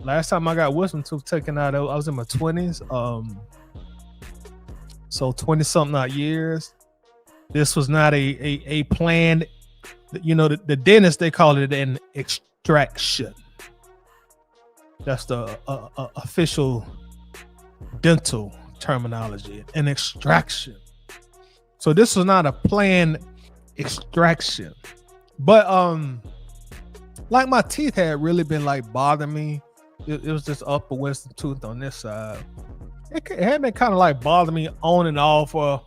Last time I got wisdom tooth taken out, I was in my 20s. So 20 something odd years. This was not a planned, the dentist, they call it an extraction. That's the official dental terminology, an extraction. So this was not a planned extraction. But like my teeth had really been like bothering me. It was just upper wisdom tooth on this side. It had been kind of like bothering me on and off for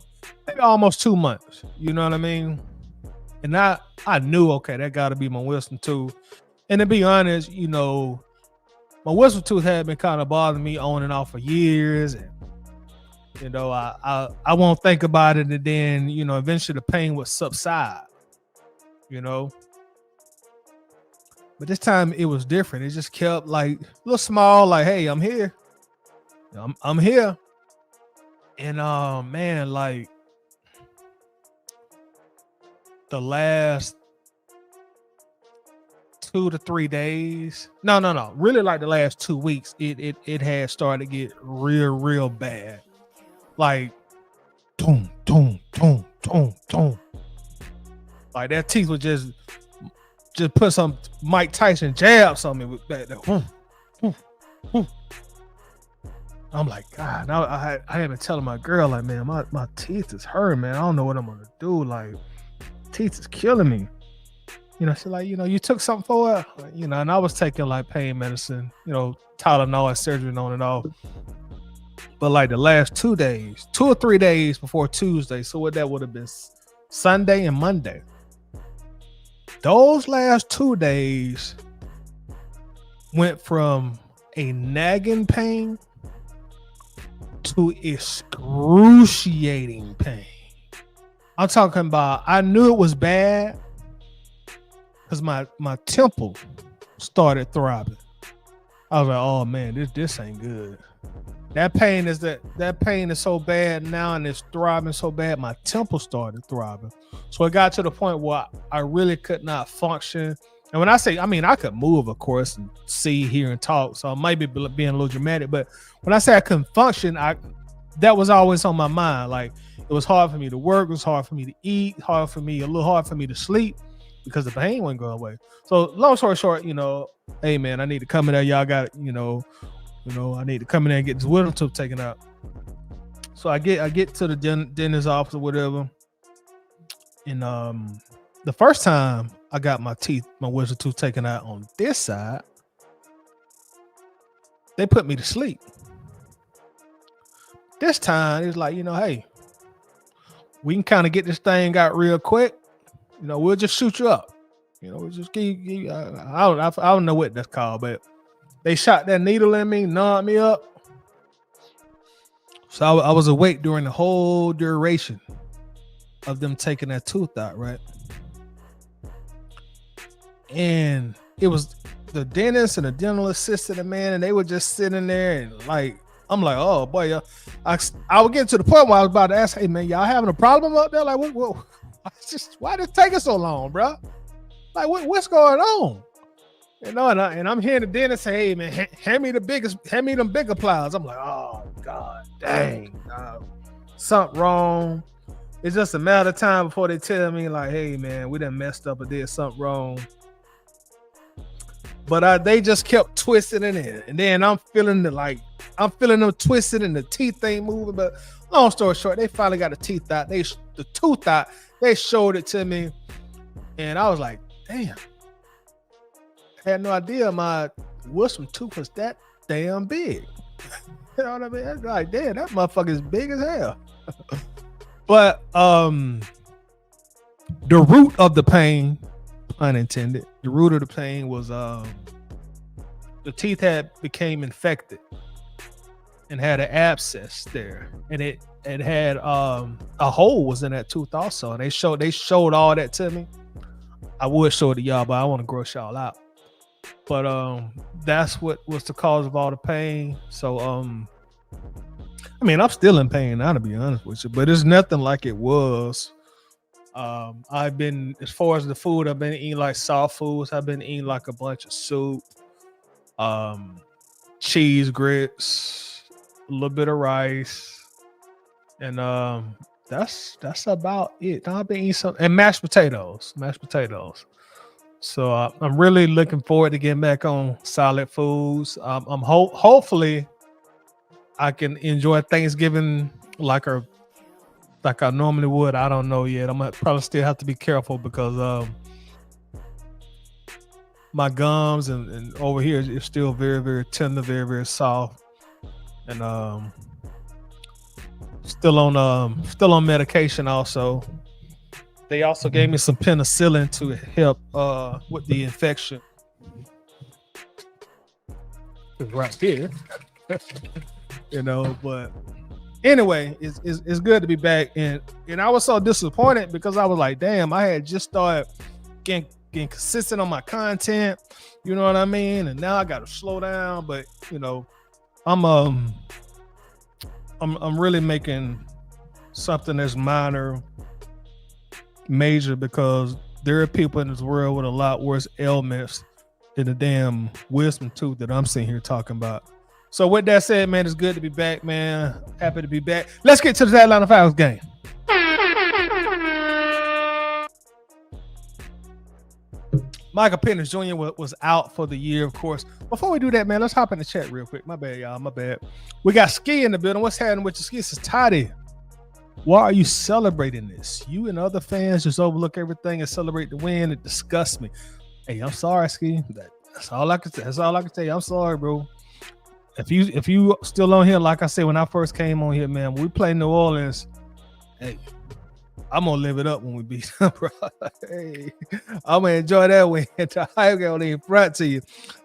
maybe almost 2 months. You know what I mean? And I knew, okay, that got to be my wisdom tooth. And to be honest, my wisdom tooth had been kind of bothering me on and off for years. And, I won't think about it. And then, eventually the pain would subside, But this time it was different. It just kept like a little small, like, hey, I'm here. I'm here. And man, like the last 2 to 3 days. No. Really like the last 2 weeks, it had started to get real bad. Like boom, boom, boom, boom, boom. Like that teeth was just put some Mike Tyson jabs on me with that. I'm like, God, now I had been telling my girl, like, man, my teeth is hurting, man. I don't know what I'm gonna do. Like, teeth is killing me. She's like, you took something for it, and I was taking like pain medicine, Tylenol and surgery on and off. But like the last 2 days, 2 or 3 days before Tuesday, so what that would have been Sunday and Monday. Those last 2 days went from a nagging pain to excruciating pain. I'm talking about, I knew it was bad because my temple started throbbing. I was like, oh man, this ain't good. That pain is so bad now, and it's throbbing so bad, my temple started throbbing. So it got to the point where I really could not function. And when I say, I could move, of course, and see, hear, and talk. So I might be being a little dramatic, but when I say I couldn't function, that was always on my mind. Like, it was hard for me to work, it was hard for me to eat, a little hard for me to sleep because the pain wasn't going away. So long story short, hey man, I need to come in there. Y'all got it, I need to come in there and get this wisdom tooth taken out. So I get to the dentist's office or whatever. And the first time I got my wisdom tooth taken out on this side, they put me to sleep. This time it's like, hey, we can kind of get this thing out real quick. We'll just shoot you up. We'll just give I don't know what that's called, but they shot that needle in me, gnawed me up. So I was awake during the whole duration of them taking that tooth out, right? And it was the dentist and the dental assistant, man, and they were just sitting there and like, I'm like, oh boy, I would get to the point where I was about to ask, hey man, y'all having a problem up there? Like, what why did it take us so long, bro? Like, what's going on? And I'm hearing the dentist say, hey man, hand me them bigger pliers. I'm like, oh God, dang, something wrong. It's just a matter of time before they tell me, like, hey man, we done messed up or did something wrong. But they just kept twisting it in, and then I'm feeling them twisted and the teeth ain't moving. But long story short, they finally got the teeth out. The tooth out. They showed it to me, and I was like, damn. I had no idea my wisdom tooth was that damn big. You know what I mean? I was like, damn, that motherfucker is big as hell. But the root of the pain, pun intended, the root of the pain was the teeth became infected and had an abscess there, and it had a hole was in that tooth also, and they showed all that to me. I would show it to y'all, but I want to gross y'all out. But that's what was the cause of all the pain. So I'm still in pain now, to be honest with you, but it's nothing like it was. I've been, as far as the food, I've been eating like soft foods. I've been eating like a bunch of soup. cheese grits, a little bit of rice, and that's about it. I've been eating some and mashed potatoes. So I'm really looking forward to getting back on solid foods. Hopefully I can enjoy Thanksgiving like I normally would. I don't know yet. I'm gonna probably still have to be careful because my gums and over here is still very, very tender, very, very soft, and still on medication. Also, they also gave me some penicillin to help with the infection. It's right here, But anyway, it's good to be back, and I was so disappointed because I was like, damn, I had just started getting consistent on my content, you know what I mean, and now I got to slow down. But I'm really making something that's major, because there are people in this world with a lot worse ailments than the damn wisdom tooth that I'm sitting here talking about. So with that said, man, it's good to be back, man. Happy to be back. Let's get to the Atlanta Falcons game. Michael Penix Jr. was out for the year, of course. Before we do that, man, let's hop in the chat real quick. My bad, y'all. My bad. We got Ski in the building. What's happening with your Ski? This is Toddy. Why are you celebrating this? You and other fans just overlook everything and celebrate the win. It disgusts me. Hey, I'm sorry, Ski. That's all I can say. That's all I can tell you. I'm sorry, bro. If you still on here, like I said when I first came on here, man, when we play New Orleans, hey, I'm gonna live it up when we beat them, bro. Hey, I'm gonna enjoy that win. I'm gonna even front to you.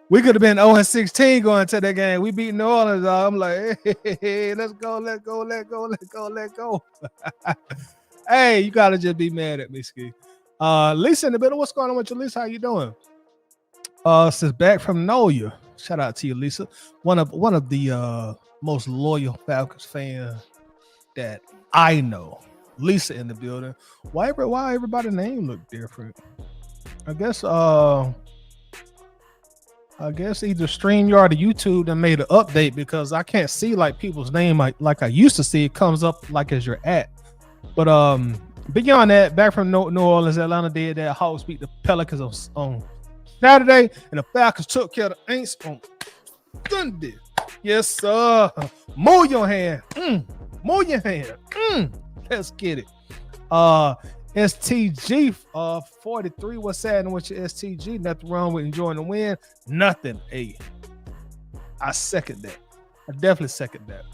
We could have been 0-16 going to that game. We beat New Orleans. I'm like, hey, let's go. Hey, you gotta just be mad at me, Ski. Lisa in the middle. What's going on with you, Lisa? How you doing? Since back from Noya. Shout out to you, Lisa. One of the most loyal Falcons fans that I know. Lisa in the building. Why everybody's name look different? I guess either StreamYard or YouTube that made an update, because I can't see like people's name like I used to see. It comes up like as you're at. But beyond that, back from New Orleans, Atlanta did that. Hawks beat the Pelicans on Saturday, and the Falcons took care of the Aints on Sunday. Yes, sir. Move your hand. Move your hand. Let's get it. STG 43. What's happening with your STG? Nothing wrong with enjoying the win. Nothing. Hey, I second that. I definitely second that.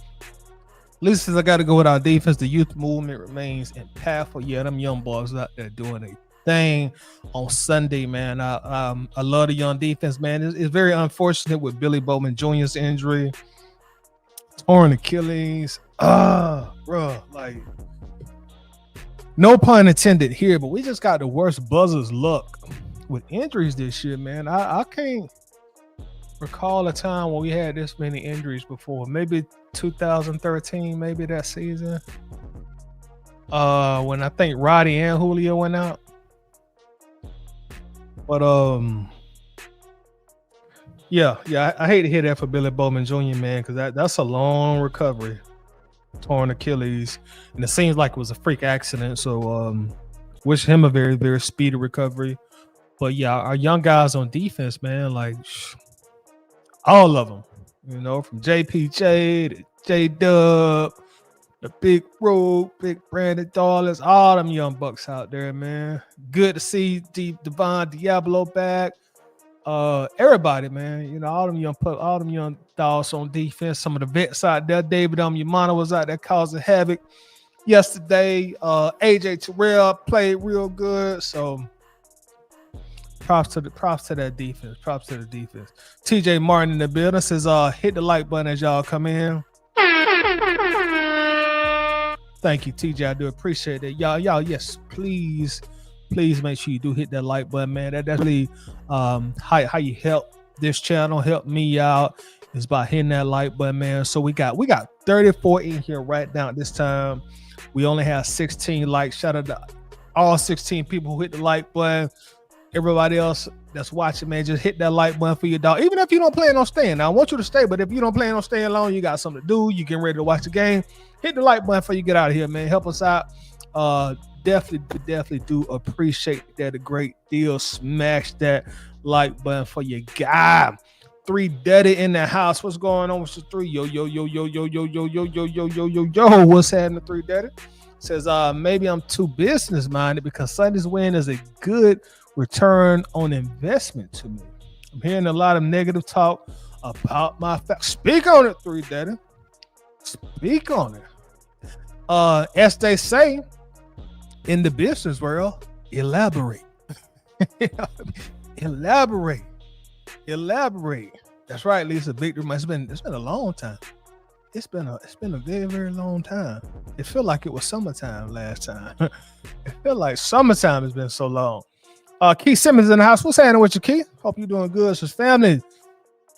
Lisa says I got to go with our defense. The youth movement remains impactful. Yeah, them young boys out there doing a thing on Sunday, man. I love the young defense, man. It's very unfortunate with Billy Bowman Jr.'s injury, torn Achilles. Bro, like, no pun intended here, but we just got the worst buzzer's luck with injuries this year, man. I can't recall a time when we had this many injuries before. Maybe 2013, maybe that season. When I think Roddy and Julio went out. But yeah, I hate to hear that for Billy Bowman Jr., man, because that's a long recovery. Torn Achilles, and it seems like it was a freak accident. So wish him a very, very speedy recovery. But yeah, our young guys on defense, man, like all of them, from JPJ to J-Dub, the Big Rogue, Big Brandon Darlings, all them young bucks out there, man. Good to see Devon Diablo back. Everybody, man, all them young dogs on defense. Some of the vets out there. David Yamana was out there causing havoc yesterday. AJ Terrell played real good. So props to that defense. Props to the defense. TJ Martin in the building says, hit the like button as y'all come in. Thank you, TJ. I do appreciate it. Y'all, yes, please make sure you do hit that like button, man. That's really how you help this channel, help me out, is by hitting that like button, man. So we got 34 in here right now at this time. We only have 16 likes. Shout out to all 16 people who hit the like button. Everybody else that's watching, man, just hit that like button for your dog. Even if you don't plan on staying. Now, I want you to stay, but if you don't plan on staying long, you got something to do, you getting ready to watch the game, hit the like button before you get out of here, man. Help us out. Definitely do appreciate that a great deal. Smash that like button for your guy. 3 Daddy in the house. What's going on with the 3? Yo. What's happening, 3 Daddy? Says, maybe I'm too business minded because Sunday's win is a good return on investment to me. I'm hearing a lot of negative talk about my facts. Speak on it, 3 Daddy. Speak on it. As they say in the business world, elaborate. Elaborate. That's right, Lisa. Victor. It's been a long time. It's been a very, very long time. It felt like it was summertime last time. It felt like summertime has been so long. Keith Simmons in the house. What's happening with you, Keith? Hope you're doing good. His family,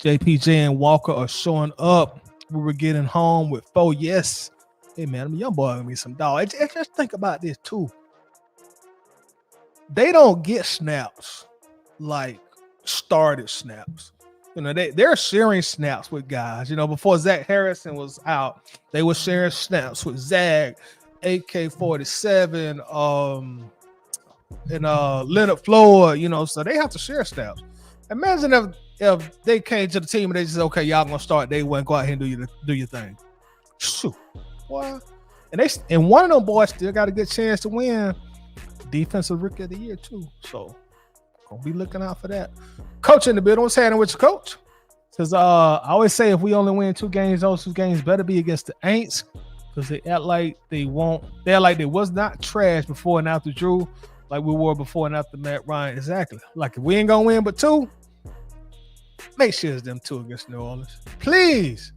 JPJ and Walker are showing up. We were getting home with 4 yes. Hey man, I'm a young boy. Give me some dog. Just think about this too. They don't get snaps like started snaps. You know, they're sharing snaps with guys. You know, before Zach Harrison was out, they were sharing snaps with Zach, AK-47, and Leonard Floyd. You know, so they have to share snaps. Imagine if they came to the team and they just said, "Okay, y'all gonna start day one. Go out here and do your thing." Shoot, boy. And one of them boys still got a good chance to win Defensive Rookie of the Year too. So gonna be looking out for that. Coach in the building. What's happening with your coach? Says, I always say if we only win 2 games, those 2 games better be against the Aints because they act like they won't. They act like they was not trash before and after Drew, like we were before and after Matt Ryan. Exactly. Like if we ain't gonna win but 2, make sure it's them 2 against New Orleans. Please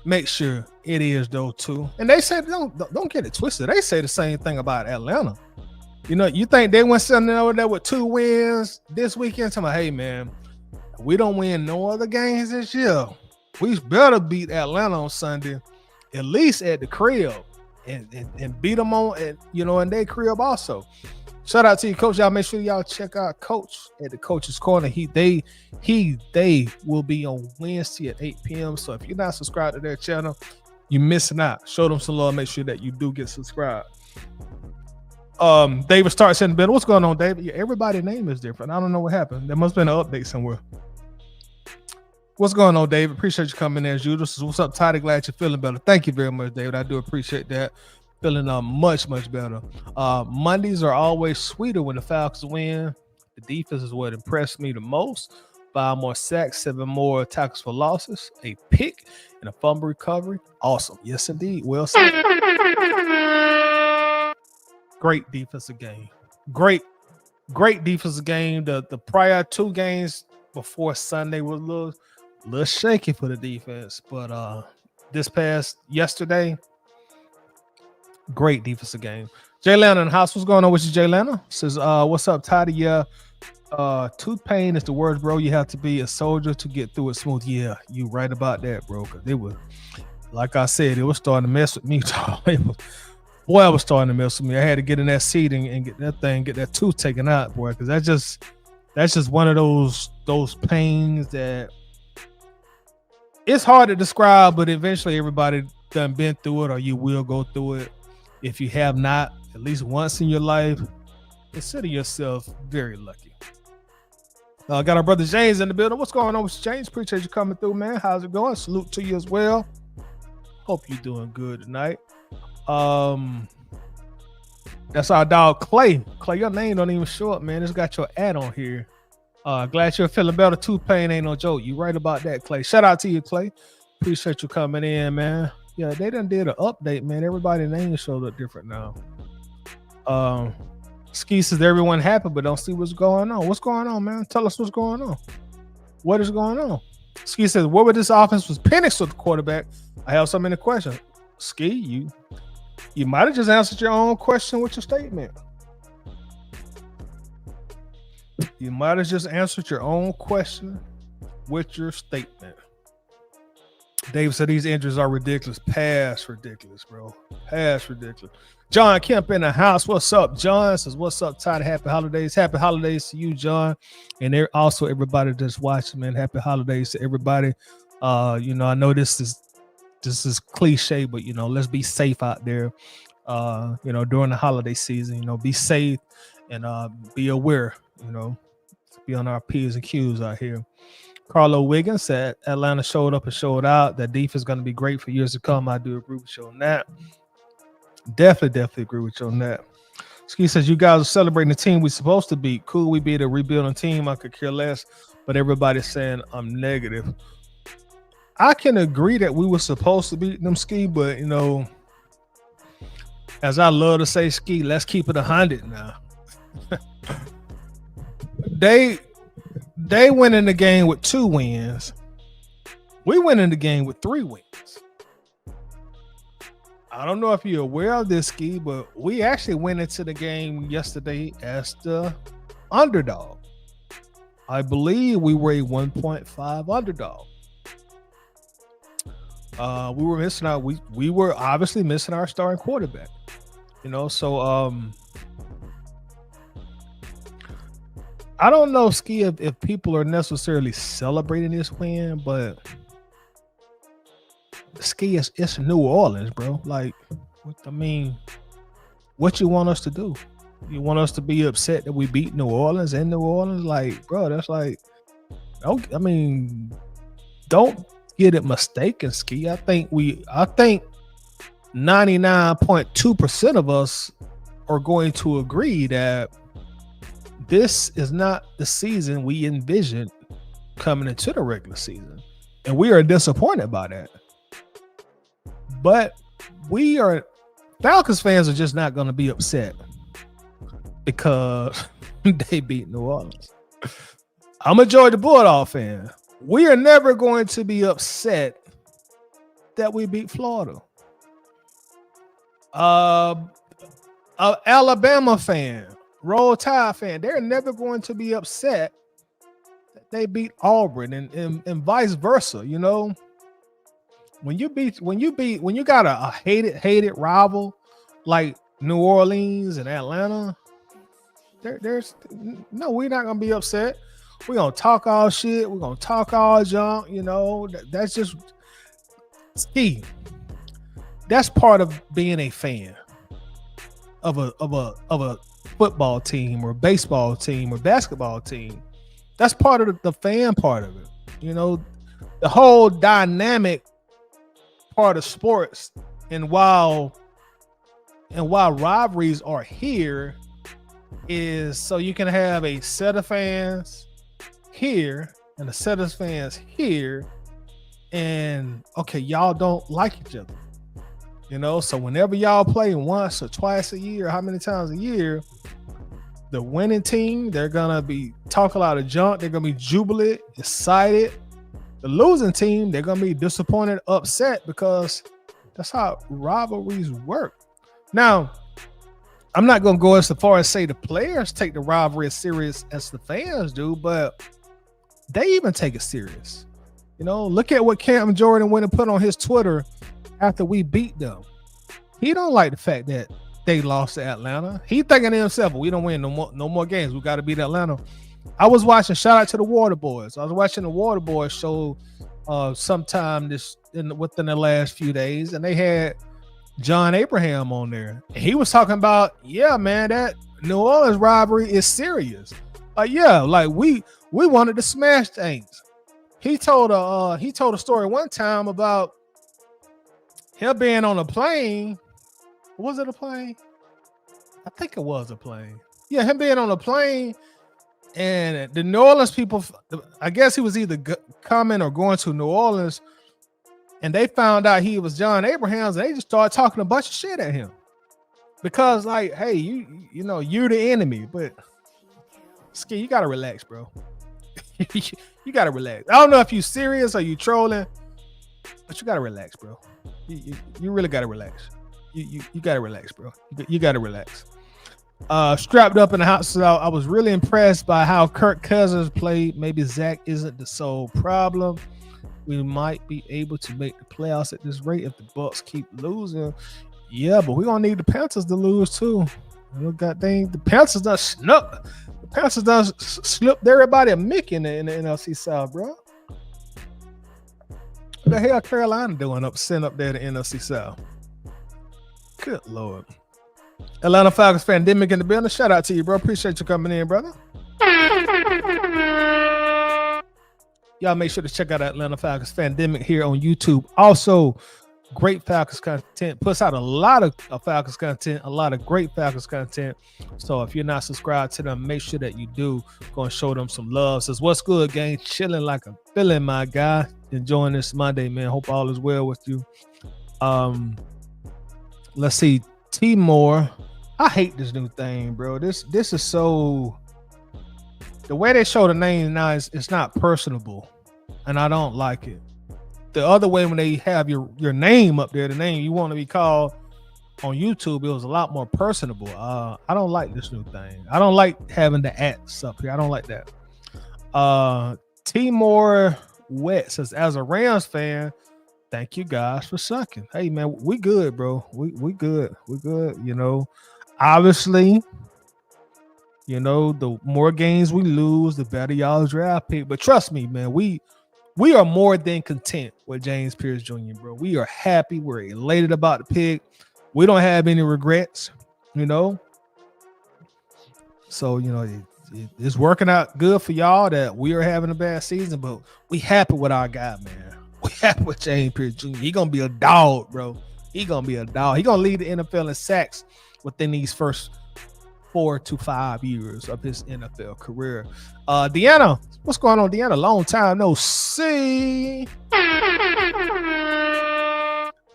make sure it is those 2. And they say don't get it twisted. They say the same thing about Atlanta. You know, you think they went something over there with 2 wins this weekend? Talking about, hey man, we don't win no other games this year. We better beat Atlanta on Sunday, at least at the crib, and beat them on, in their crib also. Shout out to you, Coach. Y'all make sure y'all check out Coach at the Coach's Corner. They will be on Wednesday at 8 p.m. So if you're not subscribed to their channel, you're missing out. Show them some love. Make sure that you do get subscribed. David starts in the middle. What's going on, David? Yeah, everybody's name is different. I don't know what happened. There must have been an update somewhere. What's going on, David? Appreciate you coming in as usual. What's up, Toddy? Glad you're feeling better. Thank you very much, David. I do appreciate that. Feeling much better. Mondays are always sweeter when the Falcons win. The defense is what impressed me the most. 5 more sacks, 7 more tackles for losses, a pick, and a fumble recovery. Awesome. Yes, indeed. Well said. Great defensive game. Great defensive game. The prior 2 games before Sunday was a little shaky for the defense, but this past yesterday, great defensive game. Jay Lana in the house. What's going on with you, Jay Lana? Says, what's up, Toddy? Yeah, tooth pain is the worst, bro. You have to be a soldier to get through it smooth. Yeah, you right about that, bro. Because it was, like I said, it was starting to mess with me. Boy, I was starting to mess with me. I had to get in that seat and get that tooth taken out, boy. Because that's just one of those pains that it's hard to describe, but eventually everybody done been through it, or you will go through it. If you have not, at least once in your life, consider yourself very lucky. I got our brother James in the building. What's going on with you, James? Appreciate you coming through, man. How's it going? Salute to you as well. Hope you're doing good tonight. That's our dog Clay. Clay, your name don't even show up, man. It's got your ad on here. Glad you're feeling better. Tooth pain ain't no joke. You right about that, Clay. Shout out to you, Clay. Appreciate you coming in, man. Yeah, they done did an update, man. Everybody's name showed up different now. Ski says everyone happy, but don't see what's going on. What's going on, man? Tell us what's going on. What is going on? Ski says, what would this offense was Penix with the quarterback? I have so many questions. Ski, you might have just answered your own question with your statement. You might have just answered your own question with your statement. Dave said these injuries are ridiculous. Past ridiculous, bro. Past ridiculous. John Kemp in the house. What's up, John? Says, what's up, Todd? Happy holidays. Happy holidays to you, John. And there also everybody that's watching, man. Happy holidays to everybody. I know this is cliche, but let's be safe out there. During the holiday season, be safe and be aware, be on our P's and Q's out here. Carlo Wiggins said Atlanta showed up and showed out. That defense is going to be great for years to come. I do agree with you on that. Definitely agree with you on that. Ski says, you guys are celebrating the team we're supposed to beat. Cool, we beat a rebuilding team. I could care less, but everybody's saying I'm negative. I can agree that we were supposed to beat them, Ski, but, as I love to say, Ski, let's keep it 100 now. They went in the game with 2 wins. We went in the game with 3 wins. I don't know if you're aware of this, Ski, but we actually went into the game yesterday as the underdog. I believe we were a 1.5 underdog. We were missing out. We were obviously missing our starting quarterback. So I don't know, Ski, if people are necessarily celebrating this win, but Ski, it's New Orleans, bro. Like, what you want us to do? You want us to be upset that we beat New Orleans in New Orleans? Like, bro, that's like, don't get it mistaken, Ski. I think 99.2% of us are going to agree that this is not the season we envisioned coming into the regular season. And we are disappointed by that. But Falcons fans are just not going to be upset because they beat New Orleans. I'm a Georgia Bulldog fan. We are never going to be upset that we beat Florida. Alabama fan, Roll Tide fan, they're never going to be upset that they beat Auburn and vice versa. When you got a hated rival like New Orleans and Atlanta, we're not gonna be upset. We're gonna talk all shit. We're gonna talk all junk. That's just Ski. That's part of being a fan of a football team or baseball team or basketball team. That's part of the fan part of it. The whole dynamic part of sports, and while rivalries are here, is so you can have a set of fans here and a set of fans here, and okay, y'all don't like each other. So whenever y'all play once or twice a year, how many times a year, the winning team, they're gonna be talking a lot of junk. They're gonna be jubilant, excited. The losing team, they're gonna be disappointed, upset, because that's how rivalries work. Now, I'm not gonna go as far as say the players take the rivalry as serious as the fans do, but they even take it serious. Look at what Cam Jordan went and put on his Twitter after we beat them. He don't like the fact that they lost to Atlanta. He thinking to himself, we don't win no more games. We got to beat Atlanta. I was watching, shout out to the Water Boys. I was watching the Water Boys show sometime within the last few days, and they had John Abraham on there. And he was talking about, yeah, man, that New Orleans rivalry is serious. We wanted to smash things. He told a story one time about him being on a plane. Was it a plane? I think it was a plane. Yeah, him being on a plane, and the New Orleans people, I guess he was either coming or going to New Orleans, and they found out he was John Abrahams, and they just started talking a bunch of shit at him because, like, hey, you're the enemy. But Ski, you gotta relax, bro. You gotta relax. I don't know if you serious or you trolling, but you gotta relax, bro. You really gotta relax. You gotta relax, bro. You gotta relax. Strapped up in the house. So I was really impressed by how Kirk Cousins played. Maybe Zach isn't the sole problem. we might be able to make the playoffs at this rate if the Bucks keep losing. Yeah, but we're gonna need the Panthers to lose too. The Panthers done snuck. The Panthers done slipped everybody a Mickey in the NFC South, bro. What the hell Carolina doing sitting up there in the NFC South? Good Lord. Atlanta Falcons Pandemic in the building. Shout out to you, bro. Appreciate you coming in, brother. Y'all make sure to check out Atlanta Falcons Pandemic here on YouTube. Also, great Falcons content. Puts out a lot of Falcons content, a lot of great Falcons content. So if you're not subscribed to them, make sure that you do. Go and show them some love. Says, what's good, gang? Chilling like a feeling, my guy. Enjoying this Monday, man. Hope all is well with you. Let's see. Timor. I hate this new thing, bro. This is so... The way they show the name now, it's not personable. And I don't like it. The other way, when they have your name up there, the name you want to be called on YouTube, it was a lot more personable. I don't like this new thing. I don't like having the ats up here. I don't like that. Timor Wet says, as a Rams fan, thank you guys for sucking. Hey man, we good, bro. We good. We good. You know, obviously, you know, the more games we lose, the better y'all's draft pick. But trust me, man, we are more than content with James Pierce Jr., bro. We are happy. We're elated about the pick. We don't have any regrets, you know. So, you know, it's working out good for y'all that we are having a bad season, but we happy with our guy, man. We happy with James Pierce Jr. He going to be a dog, bro. He going to be a dog. He going to lead the NFL in sacks within these first 4 to 5 years of his NFL career. Deanna, what's going on, Deanna? Long time no see.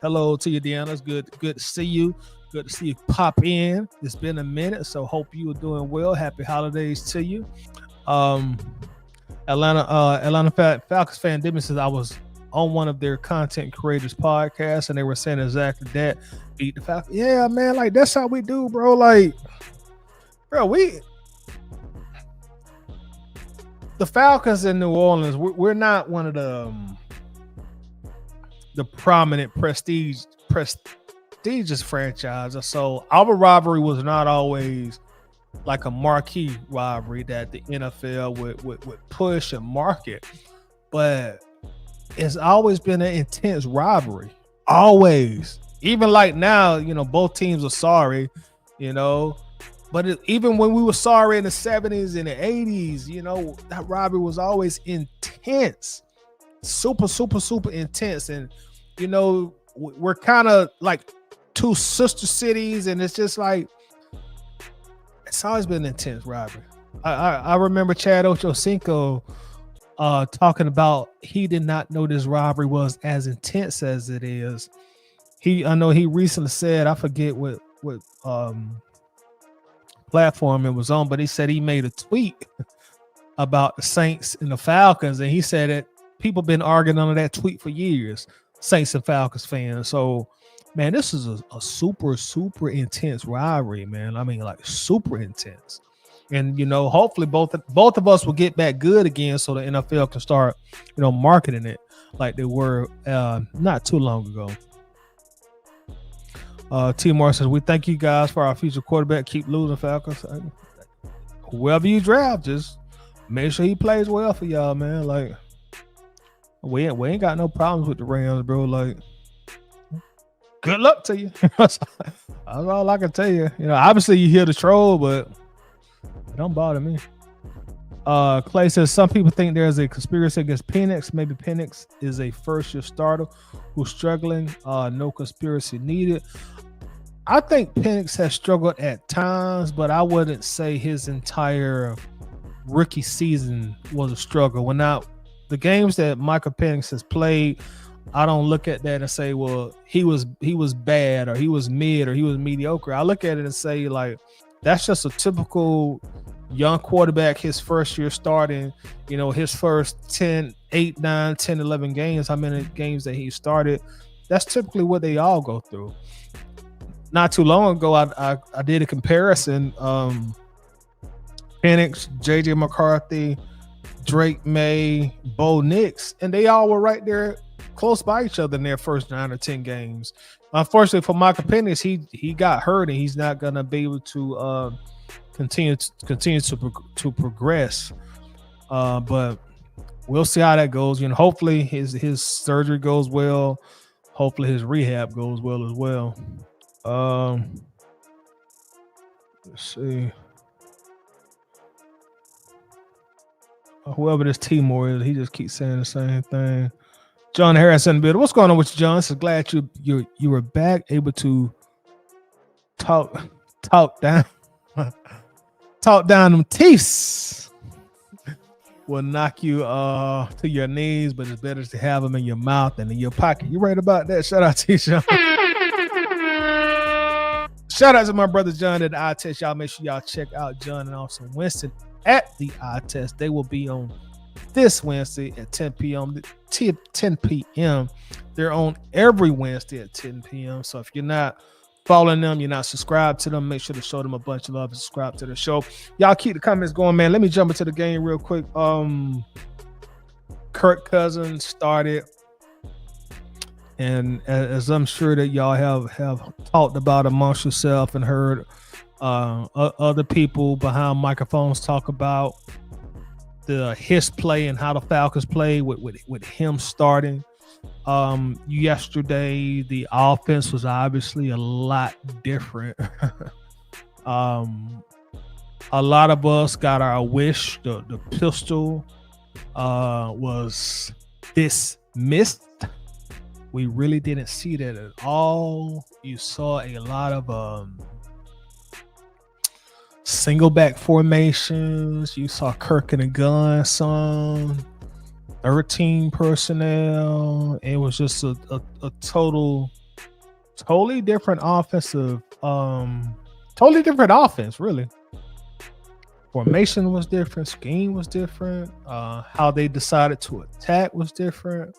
Hello to you, Deanna. It's good to see you. Good to see you pop in. It's been a minute, so hope you are doing well. Happy holidays to you. Atlanta Falcons fan Dimmy says I was on one of their content creators podcasts, and they were saying exactly that. Beat the Falcons. Yeah, man, like that's how we do, bro. Like, bro, the Falcons in New Orleans, we're not one of the prominent prestigious franchises. So our rivalry was not always like a marquee rivalry that the NFL would push and market, but it's always been an intense rivalry. Always. Even like now, you know, both teams are sorry, you know. But even when we were sorry in the 70s and the 80s, you know, that rivalry was always intense. Super, super, super intense. And, you know, we're kind of like two sister cities, and it's just like, it's always been an intense rivalry. I remember Chad Ochocinco talking about he did not know this rivalry was as intense as it is. I know he recently said, I forget what platform it was on, but he said he made a tweet about the Saints and the Falcons, and he said that people been arguing on that tweet for years, Saints and Falcons fans. So, man, this is a super, super intense rivalry, man. I mean, like super intense. And, you know, hopefully both of us will get back good again so the NFL can start, you know, marketing it like they were not too long ago. Timor says, we thank you guys for our future quarterback. Keep losing, Falcons. Whoever you draft, just make sure he plays well for y'all, man. Like, we ain't got no problems with the Rams, bro. Like, good luck to you. That's all I can tell you. You know, obviously you hear the troll, but it don't bother me. Clay says, some people think there's a conspiracy against Penix. Maybe Penix is a first-year starter who's struggling. No conspiracy needed. I think Penix has struggled at times, but I wouldn't say his entire rookie season was a struggle. The games that Michael Penix has played, I don't look at that and say, well, he was bad, or he was mid, or he was mediocre. I look at it and say, like, that's just a typical young quarterback, his first year starting, you know, his first 10, 8, 9, 10, 11 games, how many games that he started. That's typically what they all go through. Not too long ago, I did a comparison. Penix, JJ McCarthy, Drake May, Bo Nix, and they all were right there close by each other in their first 9 or 10 games. Unfortunately for Michael Penix, he got hurt and he's not gonna be able to continue to progress. But we'll see how that goes. Hopefully his surgery goes well. Hopefully his rehab goes well as well. Let's see. Whoever this Timor is, he just keeps saying the same thing. John Harrison, builder. What's going on with you, John? So glad you were back, able to talk down them teeth. Will knock you to your knees, but it's better to have them in your mouth than in your pocket. You right about that? Shout out to you, John. Shout out to my brother John at the Eye Test. Y'all make sure y'all check out John and also Winston at the Eye Test. They will be on this Wednesday at 10 p.m. 10 p.m. They're on every Wednesday at 10 p.m. So if you're not following them, you're not subscribed to them, make sure to show them a bunch of love and subscribe to the show. Y'all keep the comments going, man. Let me jump into the game real quick. Kirk Cousins started, and as I'm sure that y'all have talked about amongst yourself and heard other people behind microphones talk about his play and how the Falcons play with him starting. Yesterday the offense was obviously a lot different. A lot of us got our wish. The pistol was dismissed. We really didn't see that at all. You saw a lot of single back formations. You saw Kirk and a gun, some 13 personnel. It was just a totally different offensive, totally different offense, really. Formation was different, scheme was different, how they decided to attack was different.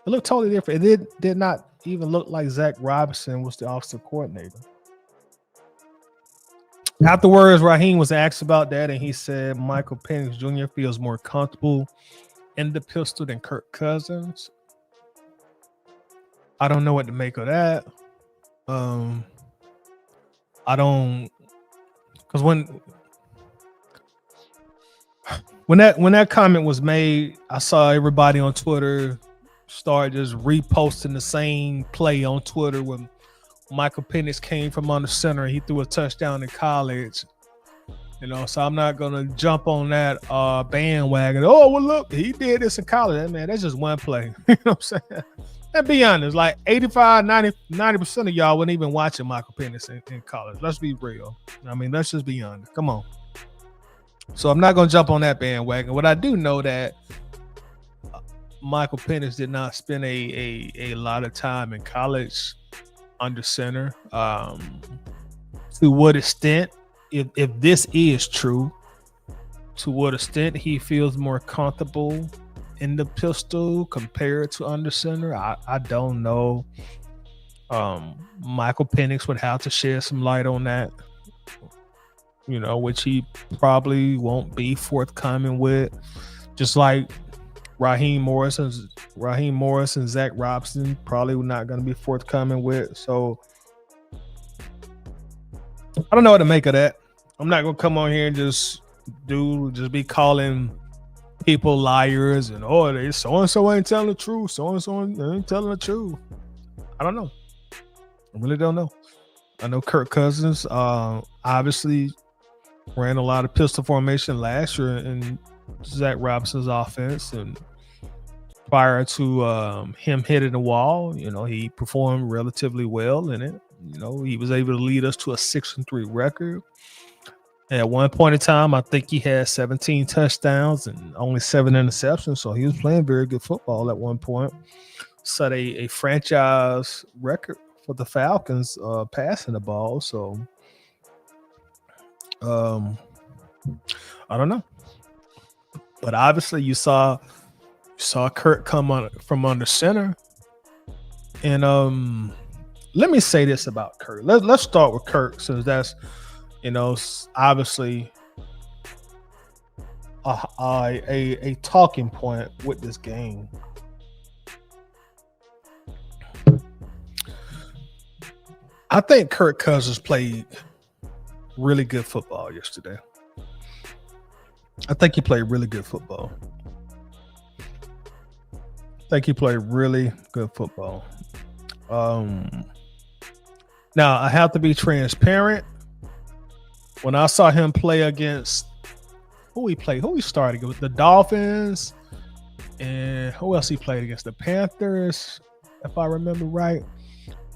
It looked totally different. It did not even look like Zach Robinson was the offensive coordinator. Afterwards, Raheem was asked about that, and he said Michael Penix Jr. feels more comfortable in the pistol than Kirk Cousins. I don't know what to make of that. I don't, because when that comment was made, I saw everybody on Twitter start just reposting the same play on Twitter when Michael Penix came from under center and he threw a touchdown in college. So I'm not gonna jump on that bandwagon. Oh, well, look, he did this in college. Man, that's just one play. You know what I'm saying? And be honest, like 85, 90% of y'all weren't even watching Michael Penix in college. Let's be real. I mean, let's just be honest. Come on. So I'm not gonna jump on that bandwagon. What I do know that Michael Penix did not spend a lot of time in college under center. To what extent, if this is true, to what extent he feels more comfortable in the pistol compared to under center, I don't know. Michael Penix would have to shed some light on that, which he probably won't be forthcoming with. Just like Raheem Morris and Zach Robinson probably not going to be forthcoming with. So I don't know what to make of that. I'm not going to come on here and just be calling people liars and they so-and-so ain't telling the truth. So-and-so ain't telling the truth. I don't know. I really don't know. I know Kirk Cousins obviously ran a lot of pistol formation last year in Zach Robinson's offense, and prior to him hitting the wall, he performed relatively well in it. He was able to lead us to a 6-3 record. At one point in time, I think he had 17 touchdowns and only 7 interceptions. So he was playing very good football at one point. Set a franchise record for the Falcons passing the ball. So I don't know. But obviously you saw Kirk come from under center. And let me say this about Kirk. Let's start with Kirk, since that's, obviously a talking point with this game. I think Kirk Cousins played really good football yesterday. I think he played really good football. Now I have to be transparent. When I saw him play against who he started with the Dolphins, and who else he played against, the Panthers, if I remember right.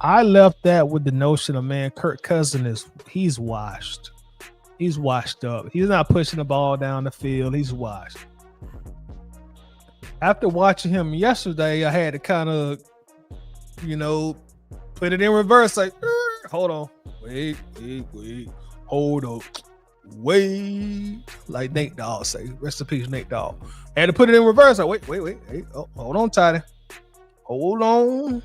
I left that with the notion of, man, Kirk Cousins he's washed. He's washed up. He's not pushing the ball down the field. He's washed. After watching him yesterday, I had to kind of, put it in reverse. Like, hold on. Wait. Hold up. Wait. Like Nate Dogg say. Rest in peace, Nate Dogg. I had to put it in reverse. Like, wait. Hey, hold on, Tidy. Hold on.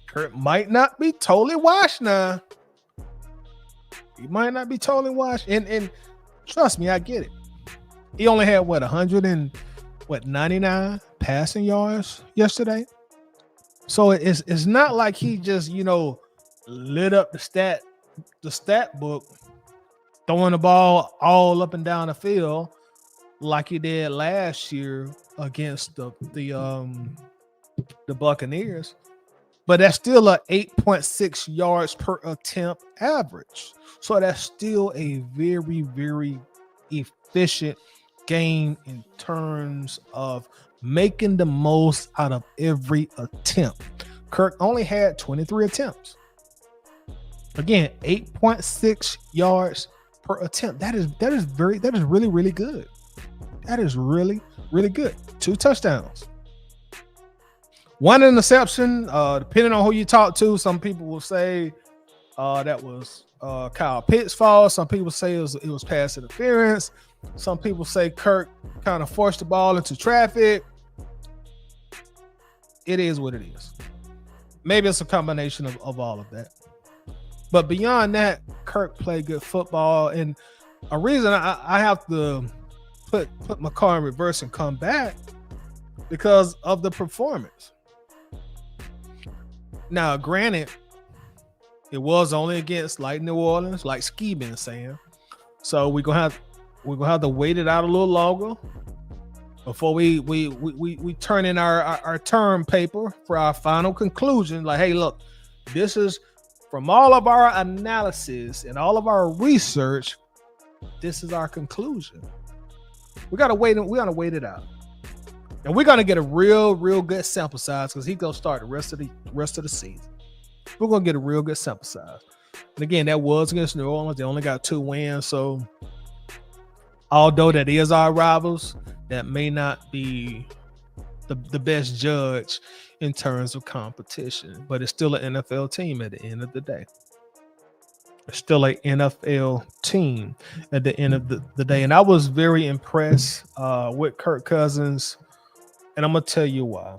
Kurt might not be totally washed now. He might not be totally washed. And trust me, I get it. He only had 99 passing yards yesterday. So it's not like he just, lit up the stat book, throwing the ball all up and down the field like he did last year against the Buccaneers. But that's still a 8.6 yards per attempt average. So that's still a very, very efficient game in terms of making the most out of every attempt. Kirk only had 23 attempts. Again, 8.6 yards per attempt. That is really, really good. That is really, really good. 2 touchdowns. 1 interception, depending on who you talk to, some people will say that was Kyle Pitts' fault. Some people say it was pass interference. Some people say Kirk kind of forced the ball into traffic. It is what it is. Maybe it's a combination of all of that. But beyond that, Kirk played good football. And a reason I have to put my car in reverse and come back because of the performance. Now, granted, it was only against like New Orleans, like Ski been saying. So we're gonna have to wait it out a little longer before we turn in our term paper for our final conclusion. Like, hey, look, this is from all of our analysis and all of our research. This is our conclusion. We gotta wait it out. And we're gonna get a real good sample size because he's gonna start the rest of the season. We're gonna get a real good sample size. And again, that was against New Orleans. They only got 2 wins. So although that is our rivals, that may not be the best judge in terms of competition. But it's still an NFL team at the end of the day. It's still an NFL team at the end of the day. And I was very impressed with Kirk Cousins. And I'm going to tell you why.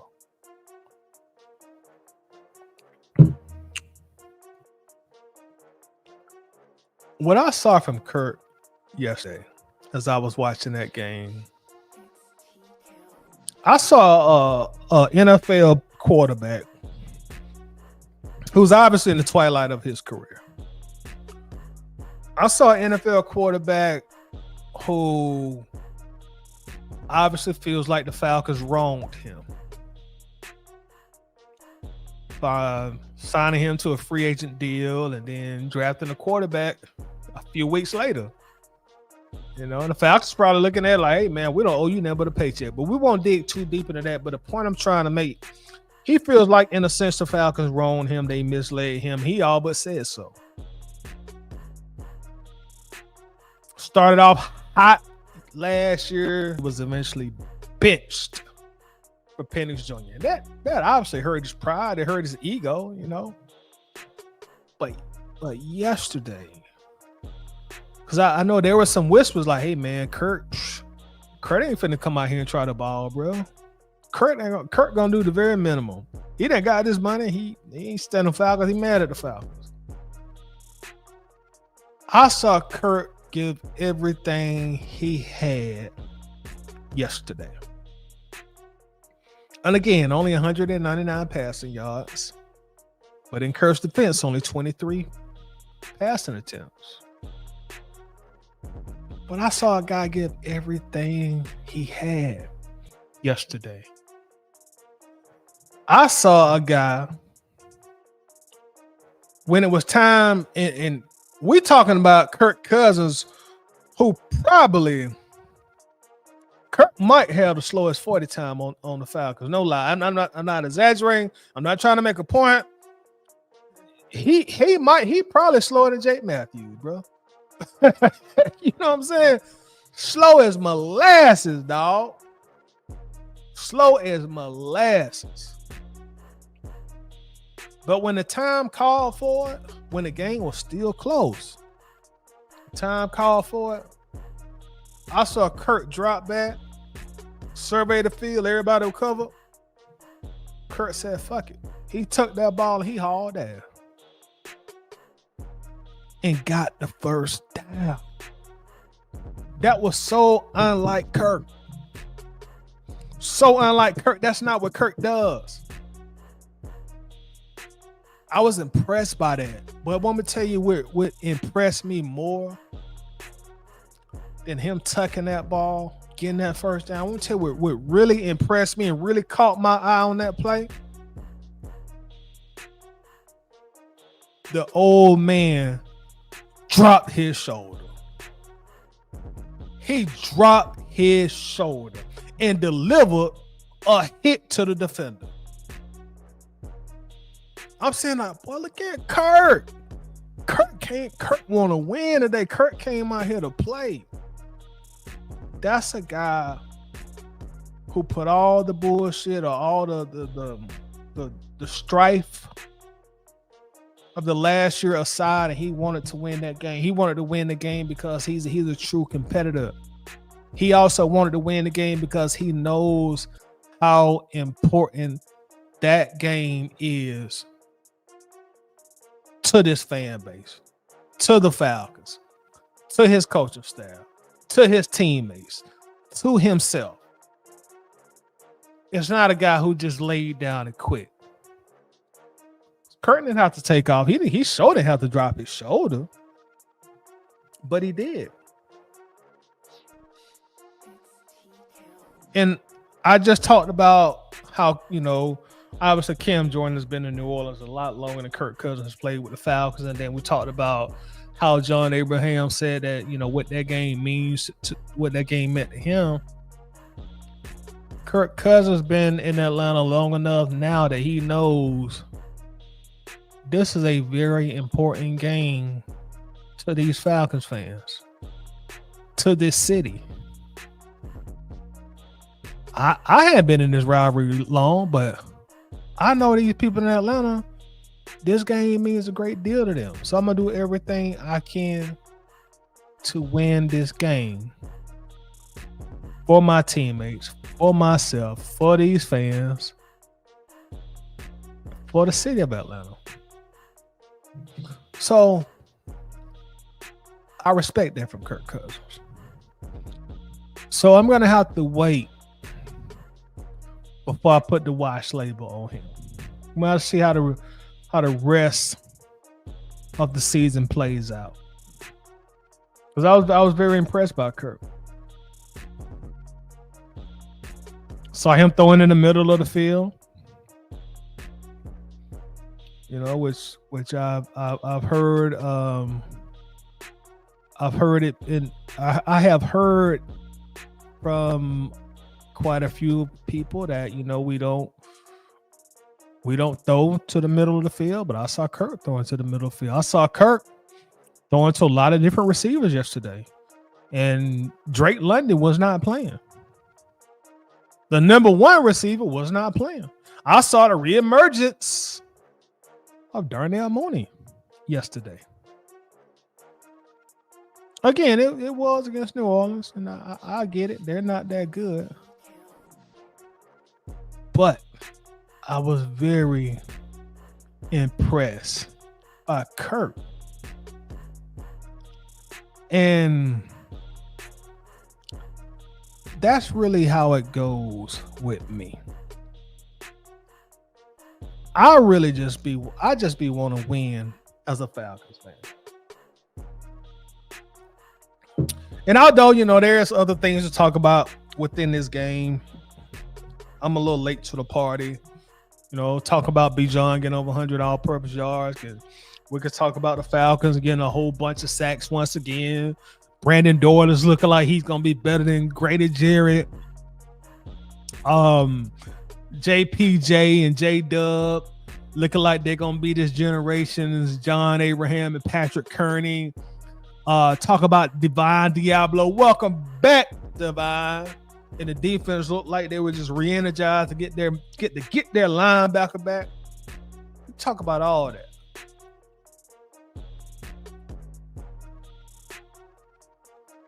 What I saw from Kirk yesterday as I was watching that game, I saw a NFL quarterback who's obviously in the twilight of his career. I saw an NFL quarterback who obviously feels like the Falcons wronged him by signing him to a free agent deal and then drafting a quarterback a few weeks later. And the Falcons probably looking at it like, hey, man, we don't owe you nothing but a paycheck. But we won't dig too deep into that. But the point I'm trying to make, he feels like, in a sense, the Falcons wronged him. They misled him. He all but said so. Started off hot last year, was eventually benched for Penix Jr. And that obviously hurt his pride. It hurt his ego, But yesterday, because I know there were some whispers like, hey, man, Kurt ain't finna come out here and try the ball, bro. Kurt gonna do the very minimum. He done got his money. He ain't standing Falcons. He mad at the Falcons. I saw Kurt give everything he had yesterday. And again, only 199 passing yards. But in Kirk's defense, only 23 passing attempts. But I saw a guy give everything he had yesterday. I saw a guy when it was time, and we talking about Kirk Cousins, who probably Kirk might have the slowest 40 time on the Falcons. No lie. I'm not exaggerating. I'm not trying to make a point. He probably slower than Jake Matthews, bro. You know what I'm saying? Slow as molasses, dog. Slow as molasses. But when the time called for it, when the game was still close, time called for it, I saw Kirk drop back, survey the field, everybody will cover. Kirk said, fuck it. He took that ball and he hauled ass. And got the first down. That was so unlike Kirk. So unlike Kirk. That's not what Kirk does. I was impressed by that. But let me tell you what impressed me more than him tucking that ball, getting that first down. I want to tell you what really impressed me and really caught my eye on that play. The old man dropped his shoulder. He dropped his shoulder and delivered a hit to the defender. I'm saying, like, boy, look at Kirk. Kirk want to win today. Kirk came out here to play. That's a guy who put all the bullshit or all the strife of the last year aside, and he wanted to win that game. He wanted to win the game because he's a true competitor. He also wanted to win the game because he knows how important that game is to this fan base, to the Falcons, to his coaching staff, to his teammates, to himself. It's not a guy who just laid down and quit. Kirk didn't have to take off. He sure didn't have to drop his shoulder, but he did. And I just talked about how, obviously Cam Jordan has been in New Orleans a lot longer than Kirk Cousins played with the Falcons. And then we talked about how John Abraham said that, what that game means, what that game meant to him. Kirk Cousins been in Atlanta long enough now that he knows this is a very important game to these Falcons fans, to this city. I hadn't been in this rivalry long, but I know these people in Atlanta, this game means a great deal to them. So I'm going to do everything I can to win this game for my teammates, for myself, for these fans, for the city of Atlanta. So I respect that from Kirk Cousins. So I'm going to have to wait before I put the watch label on him. I'm going to see how the rest of the season plays out. Because I was very impressed by Kirk. Saw him throwing in the middle of the field. Which I've heard. I've heard it I have heard from quite a few people that we don't throw to the middle of the field, but I saw Kirk throwing to the middle of the field. I saw Kirk throwing to a lot of different receivers yesterday, and Drake London was not playing. The number one receiver was not playing. I saw the reemergence of Darnell Mooney yesterday. Again, it was against New Orleans, and I get it. They're not that good. But I was very impressed by Kirk. And that's really how it goes with me. I just be want to win as a Falcons fan. And although, there's other things to talk about within this game, I'm a little late to the party. Talk about Bijan getting over 100 all-purpose yards. And we could talk about the Falcons getting a whole bunch of sacks once again. Brandon Doyle is looking like he's going to be better than Grady Jarrett. JPJ and J-Dub looking like they're going to be this generation's John Abraham and Patrick Kearney. Talk about Divine Diablo. Welcome back, Divine. And the defense looked like they were just re-energized to get their linebacker back. Talk about all that.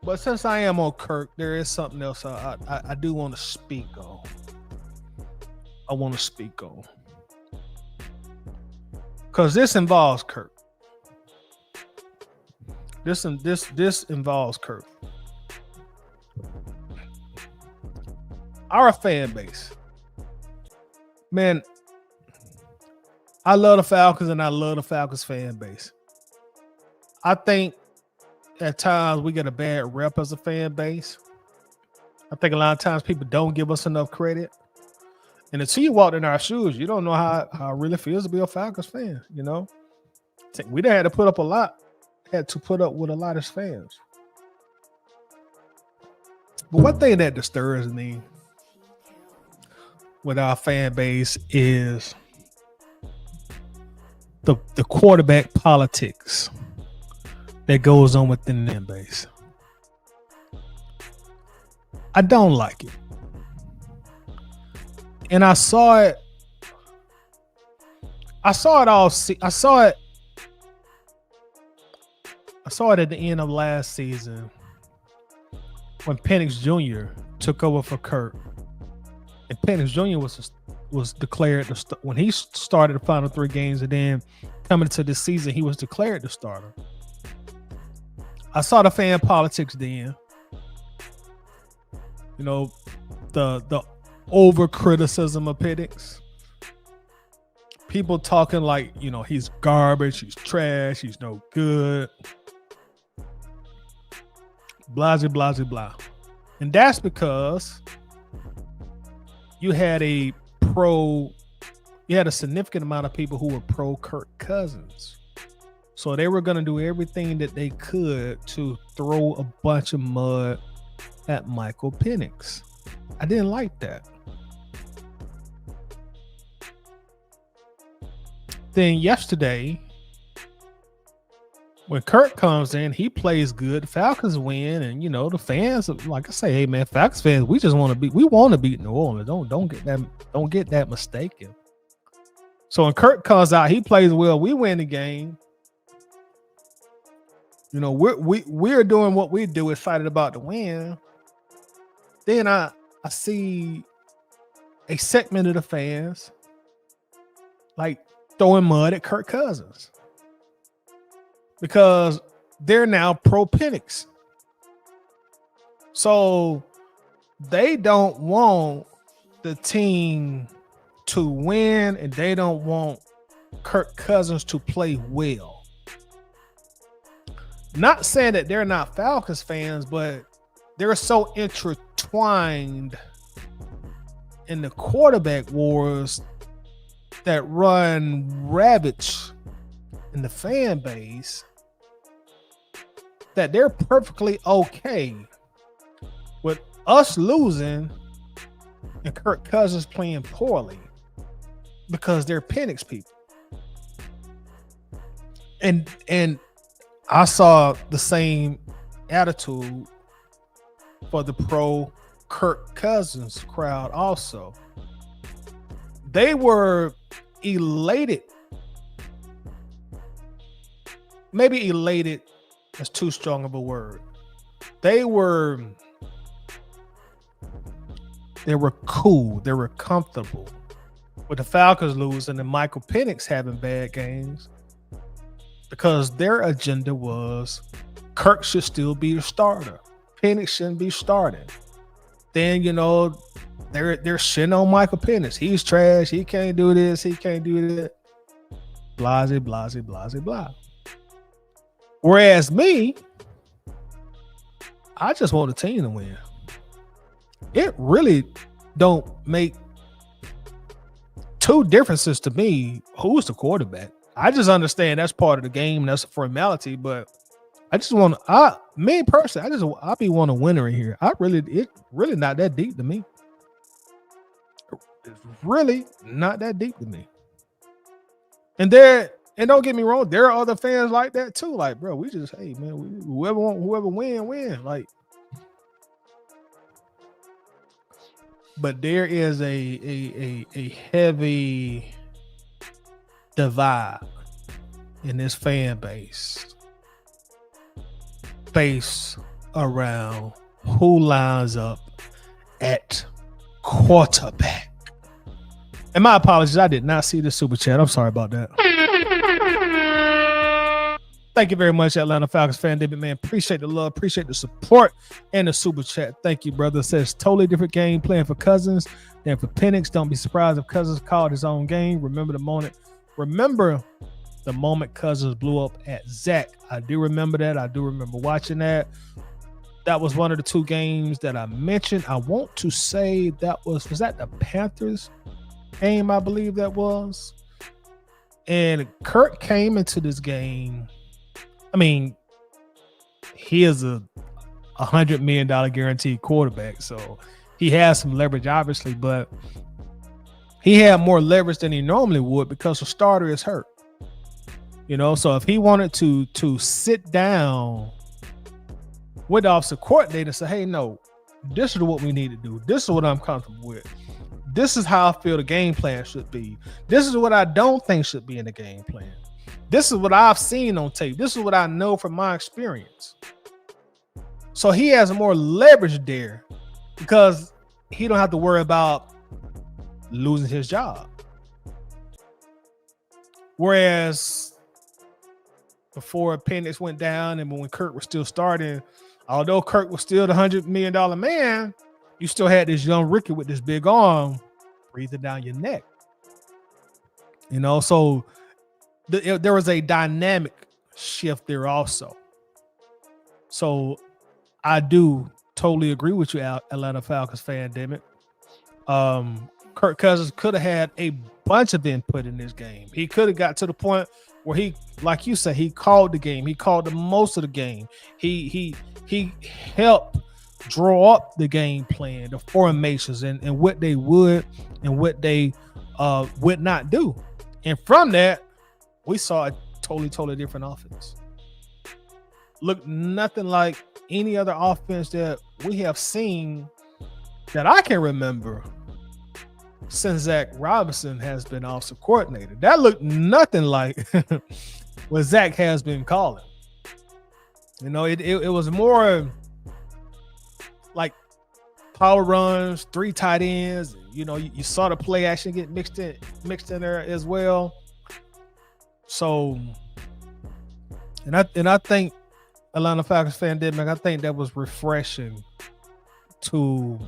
But since I am on Kirk, there is something else I do want to speak on. Because this involves Kirk. This involves Kirk. Our fan base. Man, I love the Falcons and I love the Falcons fan base. I think at times we get a bad rep as a fan base. I think a lot of times people don't give us enough credit. And until you walked in our shoes, you don't know how it really feels to be a Falcons fan, We done had to put up with a lot as fans. But one thing that disturbs me with our fan base is the quarterback politics that goes on within the fan base. I don't like it. And I saw it at the end of last season when Penix Jr. took over for Kirk. And Penix Jr. was declared when he started the final 3 games, and then coming into this season, he was declared the starter. I saw the fan politics then. The over criticism of Penix. People talking like, he's garbage, he's trash, he's no good. Blah, blah, blah, blah. And that's because you had a significant amount of people who were pro Kirk Cousins. So they were going to do everything that they could to throw a bunch of mud at Michael Penix. I didn't like that. Then yesterday, when Kirk comes in, he plays good. Falcons win, and the fans, like I say, hey man, Falcons fans, we want to beat New Orleans. Don't get that mistaken. So when Kirk comes out, he plays well. We win the game. We're doing what we do, excited about the win. Then I see a segment of the fans like throwing mud at Kirk Cousins because they're now pro Penix. So they don't want the team to win, and they don't want Kirk Cousins to play well. Not saying that they're not Falcons fans, but they're so intertwined in the quarterback wars that run ravage in the fan base that they're perfectly okay with us losing and Kirk Cousins playing poorly because they're Penix people. And I saw the same attitude for the pro Kirk Cousins crowd also. They were elated. Maybe elated is too strong of a word. They were cool. They were comfortable with the Falcons losing and Michael Penix having bad games because their agenda was Kirk should still be the starter. Penix shouldn't be starting. Then, they're shitting on Michael Penix. He's trash. He can't do this. He can't do that. Blase, blase, blase, blah. Whereas me, I just want the team to win. It really don't make two differences to me who's the quarterback. I just understand that's part of the game. That's a formality, but I just want me personally, I be want a winner in here. It's really not that deep to me. It's really not that deep to me. And don't get me wrong, there are other fans like that too. Like, bro, we just, hey man, whoever win. Like, but there is a heavy divide in this fan base based around who lines up at quarterback. And my apologies, I did not see the super chat. I'm sorry about that. Thank you very much, Atlanta Falcons fan, David, man. Appreciate the love, appreciate the support and the super chat. Thank you, brother. It says totally different game playing for Cousins than for Penix. Don't be surprised if Cousins called his own game. Remember the moment Cousins blew up at Zach. I do remember that. I do remember watching that. That was one of the two games that I mentioned. I want to say that was that the Panthers game? I believe that was. And Kirk came into this game. I mean, he is a $100 million guaranteed quarterback, so he has some leverage, obviously, but he had more leverage than he normally would because the starter is hurt. So if he wanted to sit down with the offensive coordinator and say, hey, no, this is what we need to do. This is what I'm comfortable with. This is how I feel the game plan should be. This is what I don't think should be in the game plan. This is what I've seen on tape. This is what I know from my experience. So he has more leverage there because he don't have to worry about losing his job. Whereas before Penix went down and when Kirk was still starting, although Kirk was still the $100 million man, you still had this young rookie with this big arm breathing down your neck. So there was a dynamic shift there also. So I do totally agree with you, Atlanta Falcons fan, damn it. Kirk Cousins could have had a bunch of input in this game. He could have got to the point where he, like you said, he called the game. He called the most of the game. He helped draw up the game plan, the formations, and what they would and what they would not do. And from that, we saw a totally different offense. Looked nothing like any other offense that we have seen that I can remember since Zach Robinson has been offensive coordinator. That looked nothing like what Zach has been calling. It was more like power runs, 3 tight ends. You saw the play action get mixed in there as well. So, and I think Atlanta Falcons fan I think that was refreshing to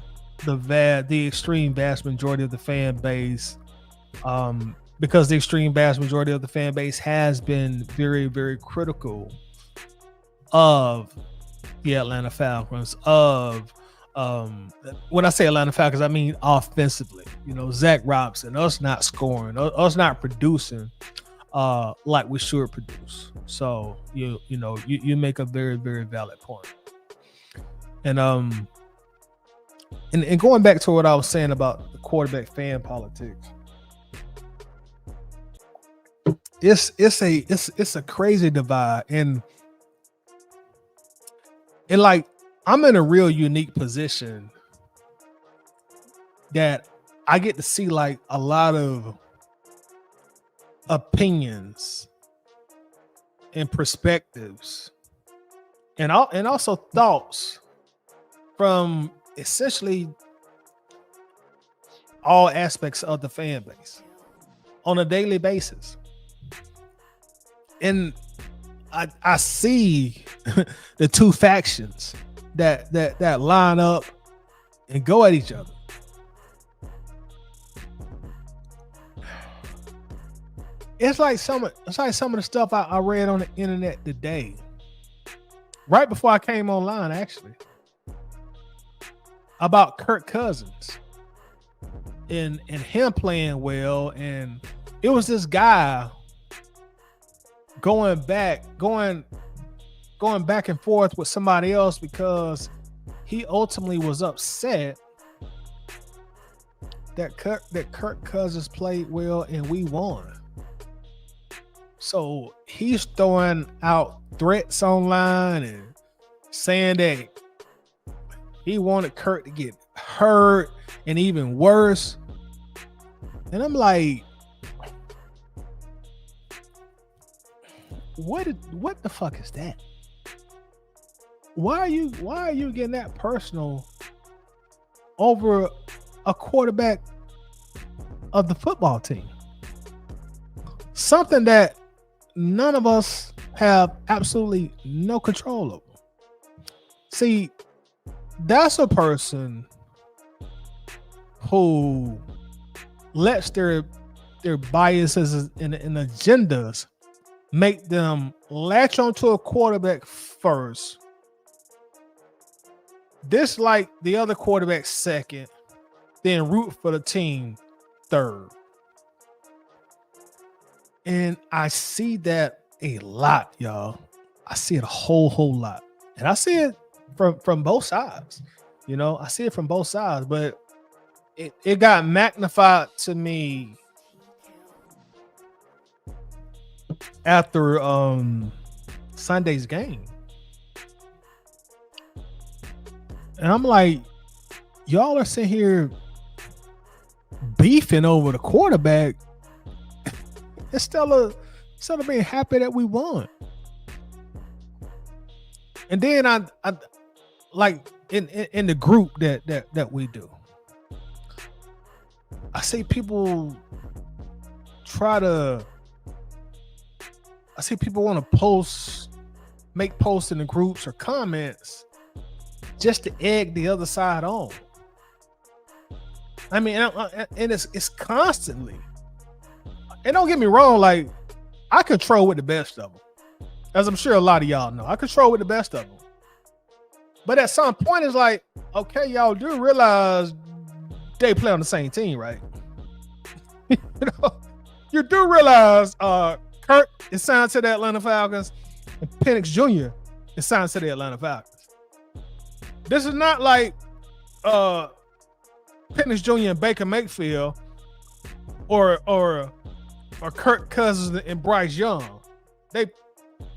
the extreme vast majority of the fan base, because the extreme vast majority of the fan base has been very, very critical of the Atlanta Falcons. When I say Atlanta Falcons, I mean offensively. Zach Robinson, us not scoring, us not producing like we should produce. So you make a very, very valid point. And going back to what I was saying about the quarterback fan politics, it's a crazy divide, and like I'm in a real unique position that I get to see like a lot of opinions and perspectives and also thoughts from essentially all aspects of the fan base on a daily basis. And I see the two factions that line up and go at each other. It's like some of the stuff I read on the internet today, right before I came online, actually, about Kirk Cousins and him playing well, and it was this guy going back and forth with somebody else because he ultimately was upset that Kirk Cousins played well and we won. So he's throwing out threats online and saying that he wanted Kirk to get hurt and even worse. And I'm like, what the fuck is that? Why are you getting that personal over a quarterback of the football team? Something that none of us have absolutely no control over. See, that's a person who lets their biases and agendas make them latch onto a quarterback first, dislike the other quarterback second, then root for the team third. And I see that a lot, y'all. I see it a whole lot. And I see it from both sides. You know, I see it from both sides, but it got magnified to me after Sunday's game. And I'm like, y'all are sitting here beefing over the quarterback instead of being happy that we won. And then I like in the group that we do, I see people want to make posts in the groups or comments just to egg the other side on. I mean, and it's constantly. And don't get me wrong, like, I control with the best of them, as I'm sure a lot of y'all know. I control with the best of them. But at some point, it's like, okay, y'all do realize they play on the same team, right? You do realize Kirk is signed to the Atlanta Falcons and Penix Jr. is signed to the Atlanta Falcons. This is not like Penix Jr. and Baker Mayfield or Kirk Cousins and Bryce Young. They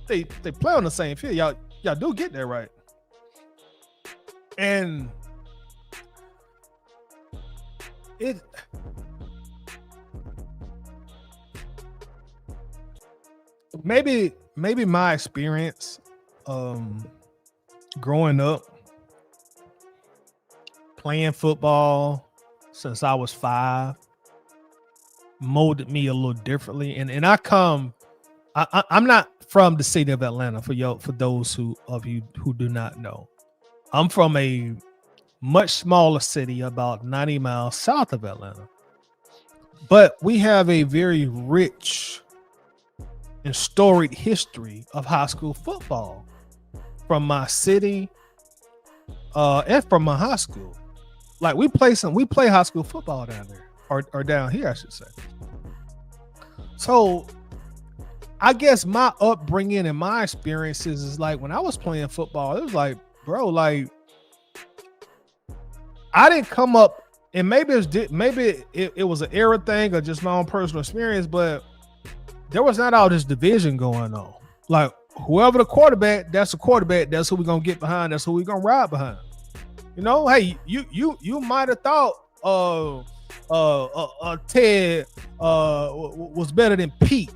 play on the same field. Y'all do get that right. And it maybe my experience growing up playing football since I was 5 molded me a little differently. And I'm not from the city of Atlanta, for those of you who do not know. I'm from a much smaller city about 90 miles south of Atlanta. But we have a very rich and storied history of high school football from my city and from my high school. Like we play high school football down there, or down here, I should say. So I guess my upbringing and my experiences is like when I was playing football, it was like, bro, like I didn't come up, and maybe it was an era thing or just my own personal experience, but there was not all this division going on. Like whoever the quarterback, that's the quarterback. That's who we're gonna get behind. That's who we're gonna ride behind. You know, hey, you might have thought Ted was better than Pete,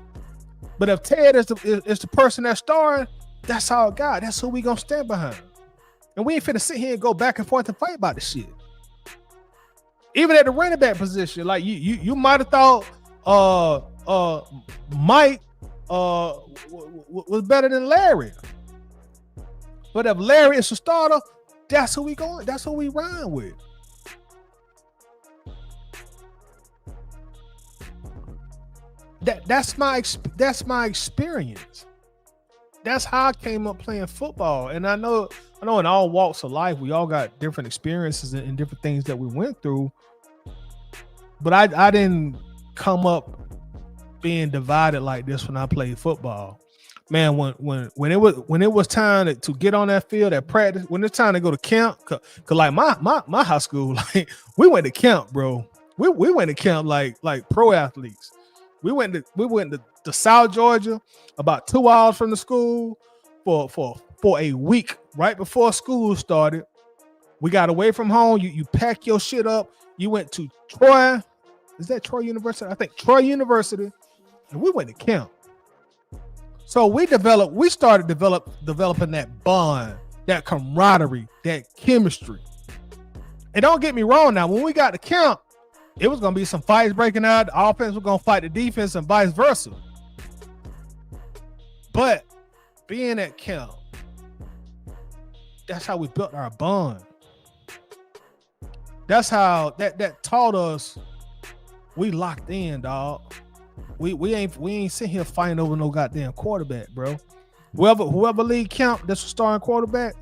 but if Ted is the person that's starring, that's our guy. That's who we gonna stand behind. And we ain't finna sit here and go back and forth and fight about this shit. Even at the running back position, like you might have thought Mike was better than Larry. But if Larry is a starter, that's who we going. That's who we run with. That's my experience. That's how I came up playing football. And I know in all walks of life, we all got different experiences and different things that we went through. But I didn't come up being divided like this when I played football. Man, when it was time to get on that field at practice, when it's time to go to camp, cause like my high school, like we went to camp, bro. We went to camp like pro athletes. We went to South Georgia, about 2 hours from the school, for a week right before school started. We got away from home. You pack your shit up. You went to Troy. Is that Troy University? I think Troy University. And we went to camp. So we started developing that bond, that camaraderie, that chemistry. And don't get me wrong now, when we got to camp, it was going to be some fights breaking out. The offense was going to fight the defense and vice versa. But being at camp, that's how we built our bond. That's how that taught us we locked in, dog. We ain't sitting here fighting over no goddamn quarterback, bro. Whoever lead camp, that's a starting quarterback.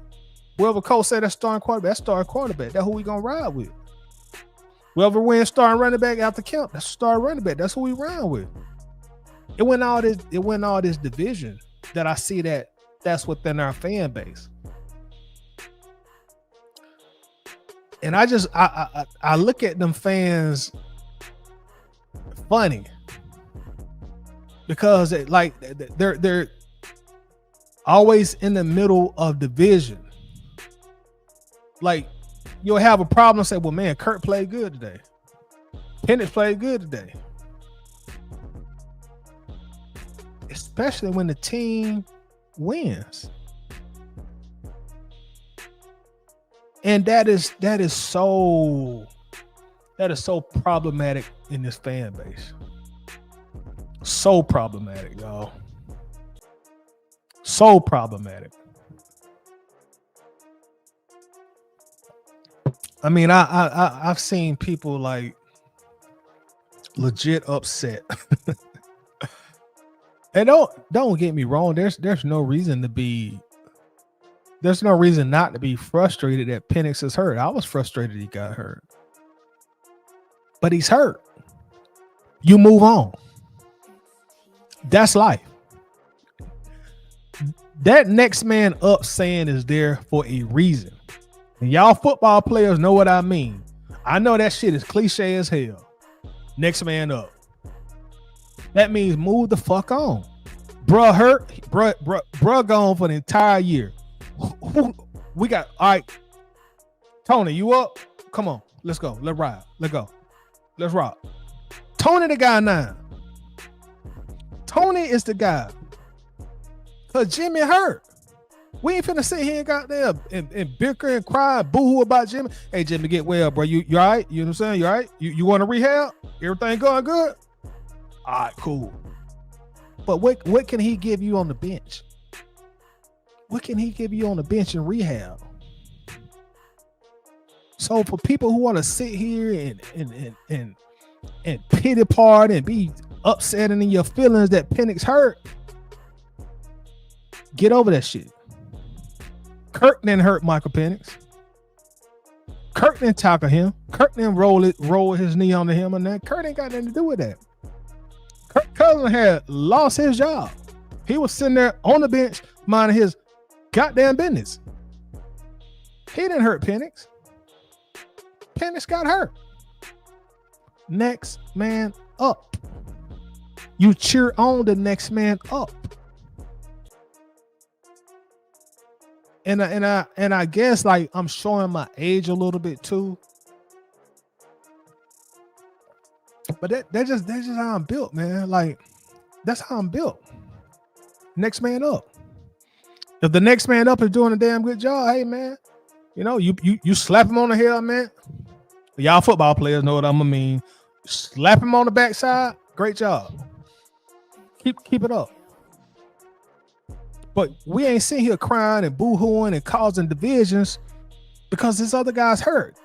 Whoever coach said that's starting quarterback, that's starting quarterback. That's who we gonna ride with. Whoever wins starting running back after camp, that's a starting running back. That's who we ride with. It went all this division that I see that's within our fan base. And I look at them fans funny because they're always in the middle of division. Like you'll have a problem and say, well, man, Kirk played good today. Penix played good today. Especially when the team wins. And that is so problematic in this fan base. So problematic, y'all. So problematic. I mean, I've seen people like legit upset. And don't get me wrong. There's no reason not to be frustrated that Penix is hurt. I was frustrated he got hurt. But he's hurt. You move on. That's life. That next man up saying is there for a reason. And y'all football players know what I mean. I know that shit is cliche as hell. Next man up. That means move the fuck on. Bruh hurt. Bruh gone for the entire year. We got, all right. Tony, you up? Come on. Let's go. Let's ride. Let's go. Let's rock. Tony the guy now. Tony is the guy. Cause Jimmy hurt. We ain't finna sit here and goddamn and bicker and cry and boo-hoo about Jimmy. Hey, Jimmy, get well, bro. You all right? You know what I'm saying? You all right? You want to rehab? Everything going good? All right, cool. But what can he give you on the bench? What can he give you on the bench in rehab? So for people who want to sit here and pity part and be upsetting in your feelings that Penix hurt, get over that shit. Kirk didn't hurt Michael Penix. Kirk didn't tackle him. Kirk didn't roll his knee onto him, and that Kirk ain't got nothing to do with that. Kirk Cousins had lost his job. He was sitting there on the bench minding his goddamn business. He didn't hurt Penix. Penix got hurt. Next man up. You cheer on the next man up. And I guess like I'm showing my age a little bit too. But that's just how I'm built, man. Like that's how I'm built. Next man up. If the next man up is doing a damn good job, hey man, you know, you slap him on the head, man. Y'all football players know what I'm gonna mean. Slap him on the backside, great job. Keep it up. But we ain't sitting here crying and boo-hooing and causing divisions because this other guy's hurt.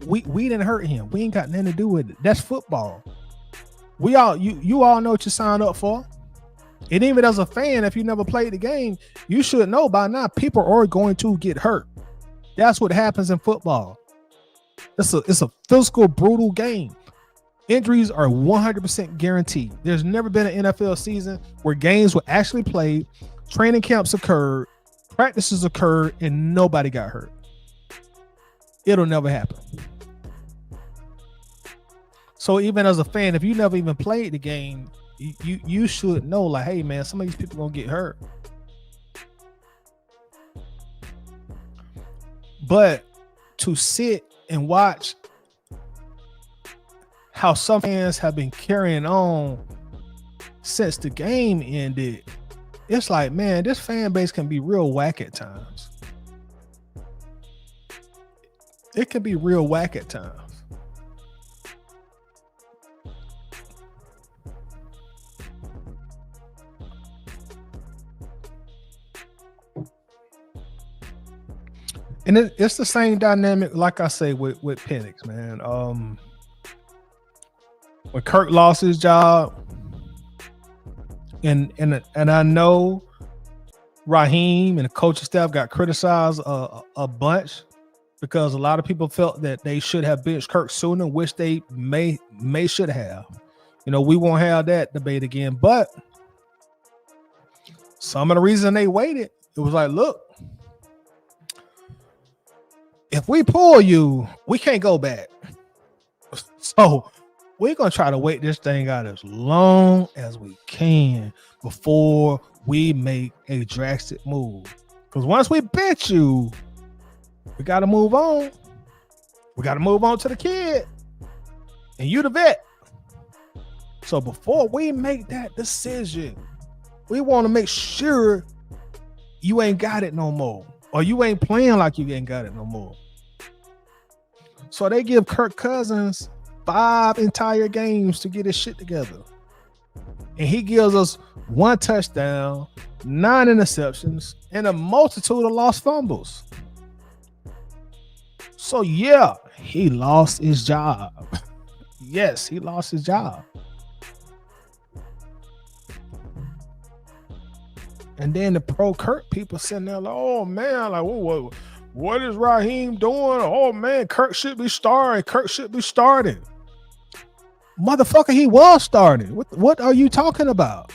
We didn't hurt him. We ain't got nothing to do with it. That's football. You all know what you signed up for. And even as a fan, if you never played the game, you should know by now people are going to get hurt. That's what happens in football. It's a physical, brutal game. Injuries are 100% guaranteed. There's never been an NFL season where games were actually played, training camps occurred, practices occurred, and nobody got hurt. It'll never happen. So even as a fan, if you never even played the game, you should know, like, hey man, some of these people gonna get hurt. But to sit and watch how some fans have been carrying on since the game ended, it's like, man, this fan base can be real whack at times. It can be real whack at times. And it's the same dynamic, like I say, with Penix, man. When Kirk lost his job, and I know Raheem and the coaching staff got criticized a bunch because a lot of people felt that they should have benched Kirk sooner, which they may should have. You know, we won't have that debate again. But some of the reason they waited, it was like, look, if we pull you, we can't go back. So we're going to try to wait this thing out as long as we can before we make a drastic move. Because once we bench you, we got to move on. We got to move on to the kid. And you the vet. So before we make that decision, we want to make sure you ain't got it no more. Or you ain't playing like you ain't got it no more. So they give Kirk Cousins 5 entire games to get his shit together. And he gives us 1 touchdown, 9 interceptions, and a multitude of lost fumbles. So yeah, he lost his job. Yes, he lost his job. And then the pro Kirk people sitting there like, oh man, like what is Raheem doing? Oh man, Kirk should be starting. Kirk should be starting. Motherfucker, he was starting. What are you talking about?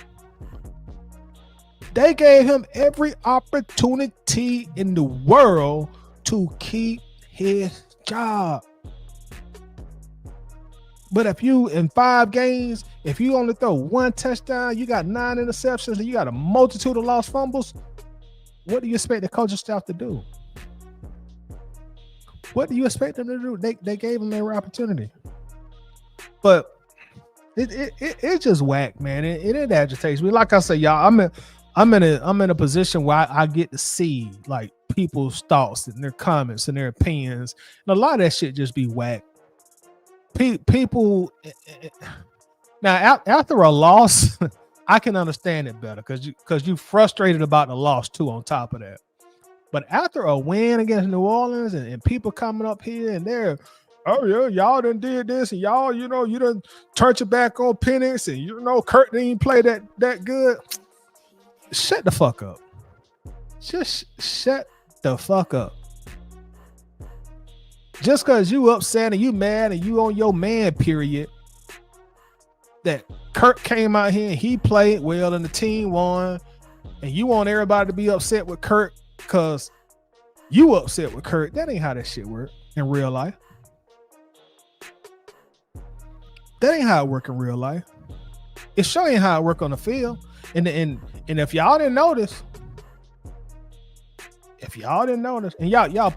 They gave him every opportunity in the world to keep his job. But if you, in 5 games, if you only throw 1 touchdown, you got 9 interceptions, and you got a multitude of lost fumbles, what do you expect the coaching staff to do? What do you expect them to do? They gave him every opportunity. But it just whack, man. It agitates me. Like I say, y'all, I'm in a position where I get to see like people's thoughts and their comments and their opinions, and a lot of that shit just be whack. People now after a loss, I can understand it better because you frustrated about the loss too. On top of that, but after a win against New Orleans and people coming up here and they're, oh yeah, y'all done did this and y'all, you done turned your back on Penix and Kirk didn't play that good. Shut the fuck up. Just shut the fuck up. Just because you upset and you mad and you on your man period that Kirk came out here and he played well and the team won, and you want everybody to be upset with Kirk because you upset with Kirk. That ain't how that shit work in real life. That ain't how it work in real life. It sure ain't how it work on the field. And if y'all didn't notice, and y'all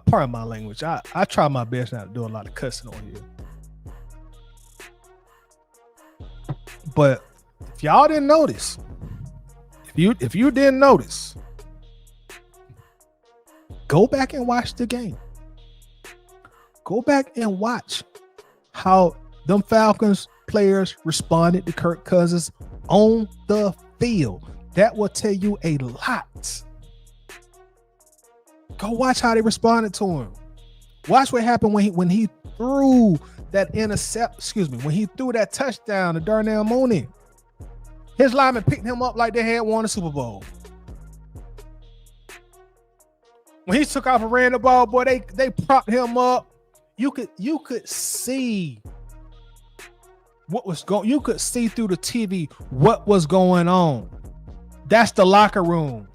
pardon my language. I try my best not to do a lot of cussing on here. But if y'all didn't notice, if you didn't notice, go back and watch the game. Go back and watch how them Falcons players responded to Kirk Cousins on the field. That will tell you a lot. Go watch how they responded to him. Watch what happened when he threw that when he threw that touchdown to Darnell Mooney. His lineman picked him up like they had won a Super Bowl. When he took off and ran the ball, boy, they propped him up. You could see what was going. You could see through the TV what was going on. That's the locker room.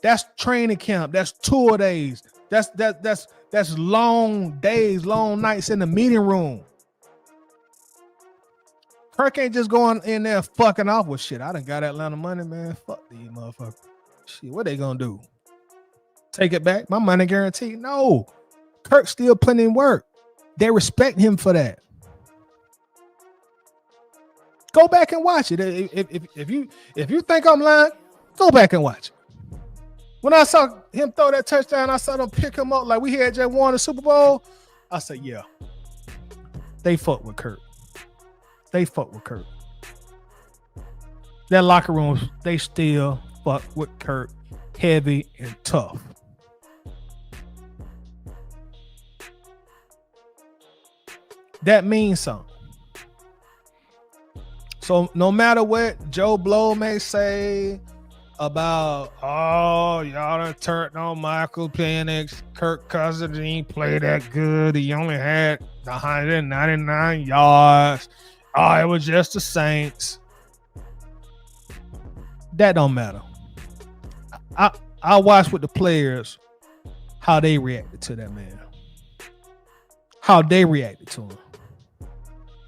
That's training camp. That's tour days. That's long days, long nights in the meeting room. Kirk ain't just going in there fucking off with shit. I done got Atlanta money, man. Fuck these motherfuckers. Shit, what they gonna do? Take it back? My money guaranteed? No. Kirk still putting in work. They respect him for that. Go back and watch it. If you think I'm lying, go back and watch it. When I saw him throw that touchdown, I saw them pick him up like we had just won the Super Bowl. I said, yeah, they fuck with Kirk. They fuck with Kirk. That locker room, they still fuck with Kirk, heavy and tough. That means something. So no matter what Joe Blow may say about, oh, y'all done turned on Michael Penix, Kirk Cousins didn't play that good. He only had 199 yards. Oh, it was just the Saints. That don't matter. I watched with the players how they reacted to that man. How they reacted to him.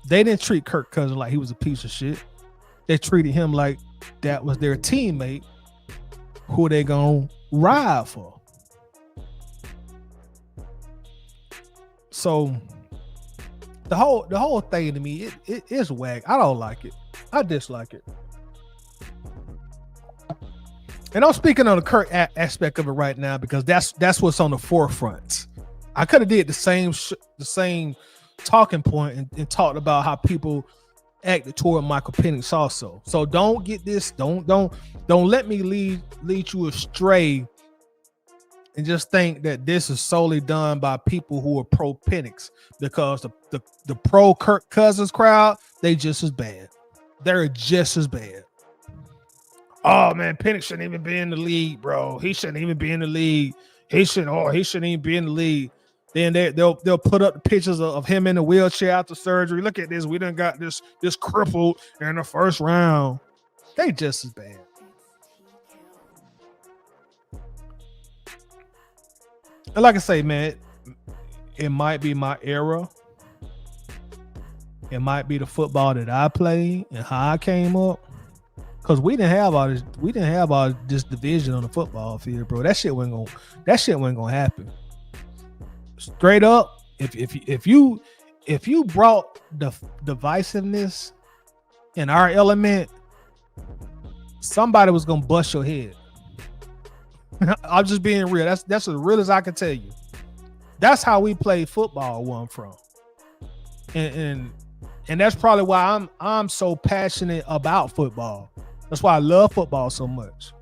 They didn't treat Kirk Cousins like he was a piece of shit. They treated him like that was their teammate who they gonna ride for. So the whole thing to me, it is whack. I don't like it. I dislike it. And I'm speaking on the Kirk aspect of it right now because that's what's on the forefront. I could have did the same talking point and talked about how people acted toward Michael Penix also. So don't get this. Don't let me lead you astray and just think that this is solely done by people who are pro Penix, because the pro Kirk Cousins crowd, they just as bad. They're just as bad. Oh man, Penix shouldn't even be in the league, bro. He shouldn't even be in the league. He shouldn't even be in the league. Then they'll put up the pictures of him in the wheelchair after surgery. Look at this. We done got this crippled in the first round. They just as bad. And like I say, man, it might be my era. It might be the football that I played and how I came up. Because we didn't have all this division on the football field, bro. That shit wasn't gonna happen. Straight up, if you brought the divisiveness in our element, somebody was gonna bust your head. I'm just being real. That's as real as I can tell you. That's how we played football where I'm from, and that's probably why I'm so passionate about football. That's why I love football so much.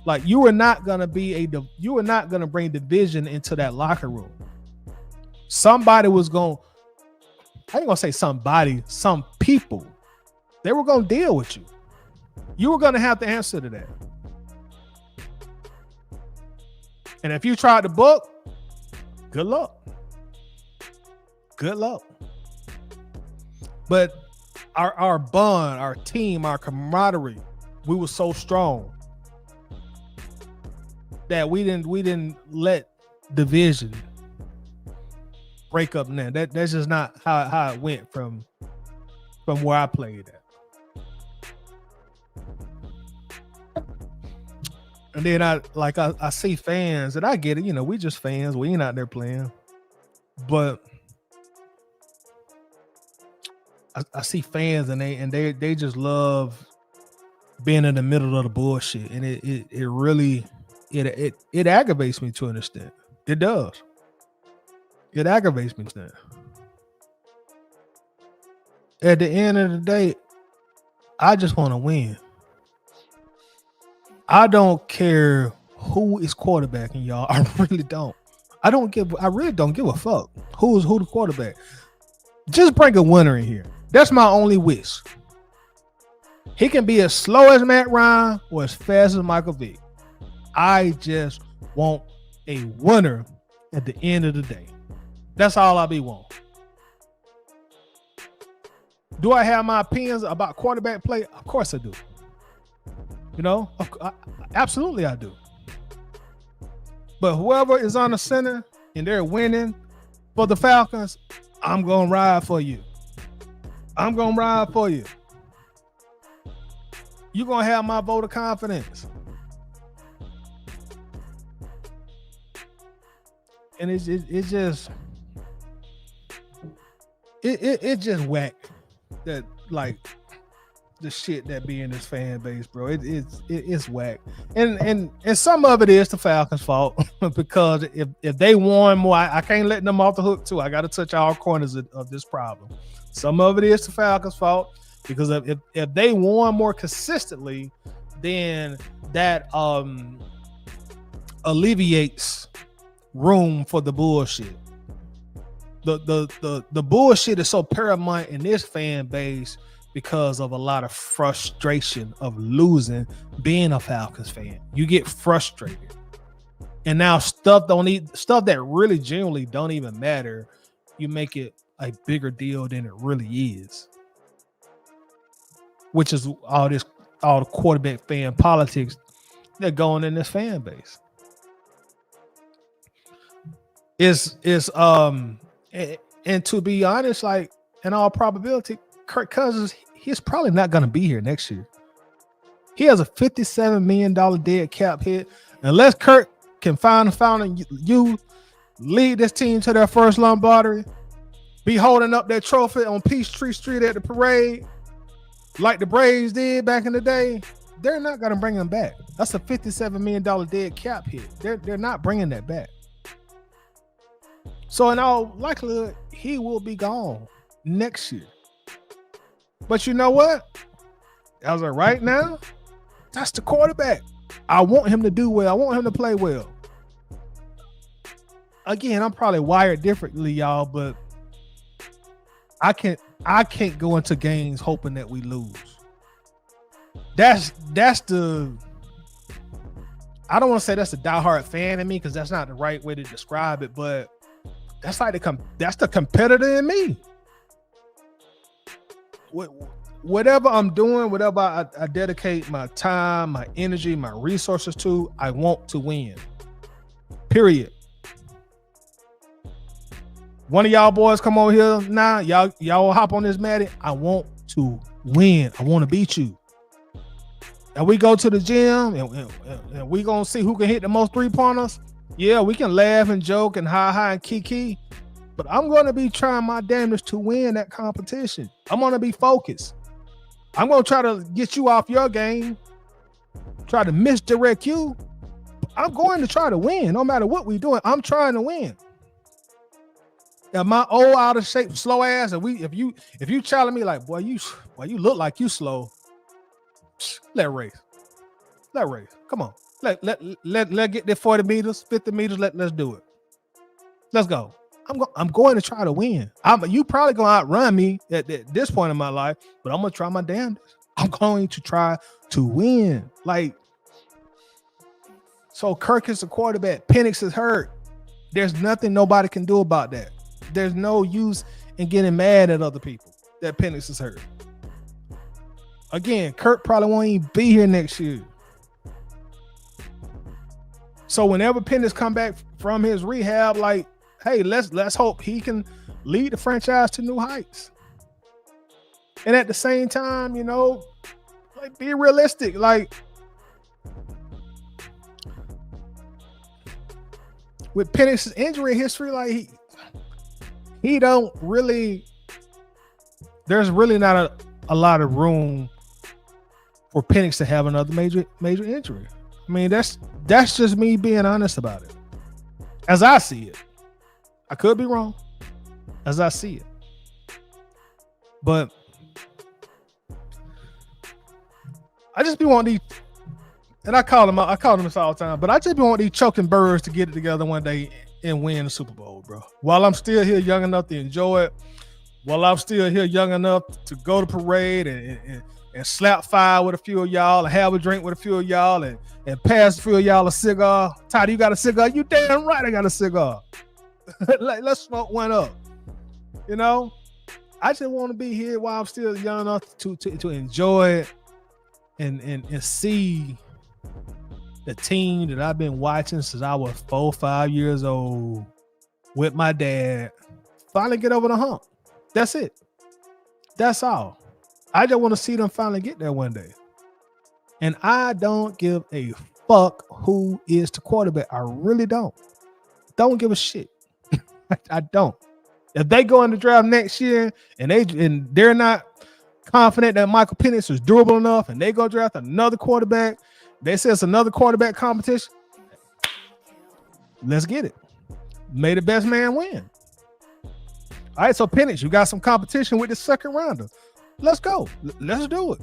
Like you are not gonna bring division into that locker room. Somebody was going, I ain't gonna say somebody, some people, they were gonna deal with you. You were gonna have to answer to that. And if you tried to book, good luck. Good luck. But our bond, our team, our camaraderie, we were so strong that we didn't let division break up now. That's just not how it went from where I played at. And then I see fans, and I get it, we just fans, we ain't out there playing. But I see fans and they just love being in the middle of the bullshit. And it really aggravates me to an extent. It does. It aggravates me. At the end of the day, I just want to win. I don't care who is quarterbacking, y'all. I really don't. I really don't give a fuck who the quarterback. Just bring a winner in here. That's my only wish. He can be as slow as Matt Ryan or as fast as Michael Vick. I just want a winner at the end of the day. That's all I be want. Do I have my opinions about quarterback play? Of course I do. You know, absolutely I do. But whoever is on the center and they're winning for the Falcons, I'm going to ride for you. I'm going to ride for you. You're going to have my vote of confidence. And it's just whack that, like, the shit that be in this fan base, bro. It's whack. And some of it is the Falcons' fault because if they won more, I can't let them off the hook too. I got to touch all corners of this problem. Some of it is the Falcons' fault because if they won more consistently, then that alleviates room for the bullshit. The bullshit is so paramount in this fan base because of a lot of frustration of losing, being a Falcons fan. You get frustrated. And now stuff that really genuinely don't even matter, you make it a bigger deal than it really is. Which is all the quarterback fan politics that going in this fan base. And to be honest, like, in all probability, Kirk Cousins, he's probably not going to be here next year. He has a $57 million dead cap hit. Unless Kirk can find a fountain youth, lead this team to their first Lombardi, be holding up that trophy on Peachtree Street at the parade, like the Braves did back in the day, they're not going to bring him back. That's a $57 million dead cap hit. They're not bringing that back. So in all likelihood, he will be gone next year. But you know what? As of right now, that's the quarterback. I want him to do well. I want him to play well. Again, I'm probably wired differently, y'all, but I can't go into games hoping that we lose. That's the, I don't want to say that's a diehard fan in me because that's not the right way to describe it, but that's like that's the competitor in me. Whatever I'm doing, whatever I dedicate my time, my energy, my resources to, I want to win. Period. One of y'all boys come over here now, y'all hop on this Maddie. I want to win. I want to beat you. And we go to the gym and we gonna see who can hit the most 3-pointers. Yeah, we can laugh and joke and hi and kiki, but I'm going to be trying my damnedest to win that competition. I'm going to be focused. I'm going to try to get you off your game, try to misdirect you. I'm going to try to win no matter what we're doing. I'm trying to win. Now, my old out of shape, slow ass, and if you challenge me like, boy, you look like you slow, let race. Come on. Let get there 40 meters, 50 meters. Let's do it. Let's go. I'm going to try to win. You probably gonna outrun me at this point in my life, but I'm gonna try my damnedest. I'm going to try to win. Like, so Kirk is the quarterback. Penix is hurt. There's nothing nobody can do about that. There's no use in getting mad at other people that Penix is hurt. Again, Kirk probably won't even be here next year. So whenever Penix come back from his rehab, like, hey, let's hope he can lead the franchise to new heights. And at the same time, you know, like, be realistic. Like, with Penix's injury history, like, he don't really, there's really not a lot of room for Penix to have another major injury. I mean, that's just me being honest about it. As I see it. I could be wrong. As I see it. But I just be wanting and I call them this all the time, but I just want these choking birds to get it together one day and win the Super Bowl, bro. While I'm still here young enough to enjoy it, while I'm still here young enough to go to parade and slap fire with a few of y'all and have a drink with a few of y'all and pass a few of y'all a cigar. Ty, you got a cigar? You damn right I got a cigar. Let's smoke one up. You know, I just want to be here while I'm still young enough to enjoy it and see the team that I've been watching since I was 4 or 5 years old with my dad finally get over the hump. That's it. That's all. I just want to see them finally get there one day. And I don't give a fuck who is the quarterback. I really don't. Don't give a shit. I don't. If they go in the draft next year and they're not confident that Michael Penix is durable enough and they go draft another quarterback, they say it's another quarterback competition, let's get it. May the best man win. All right, so Penix, you got some competition with the second rounder. Let's go. Let's do it.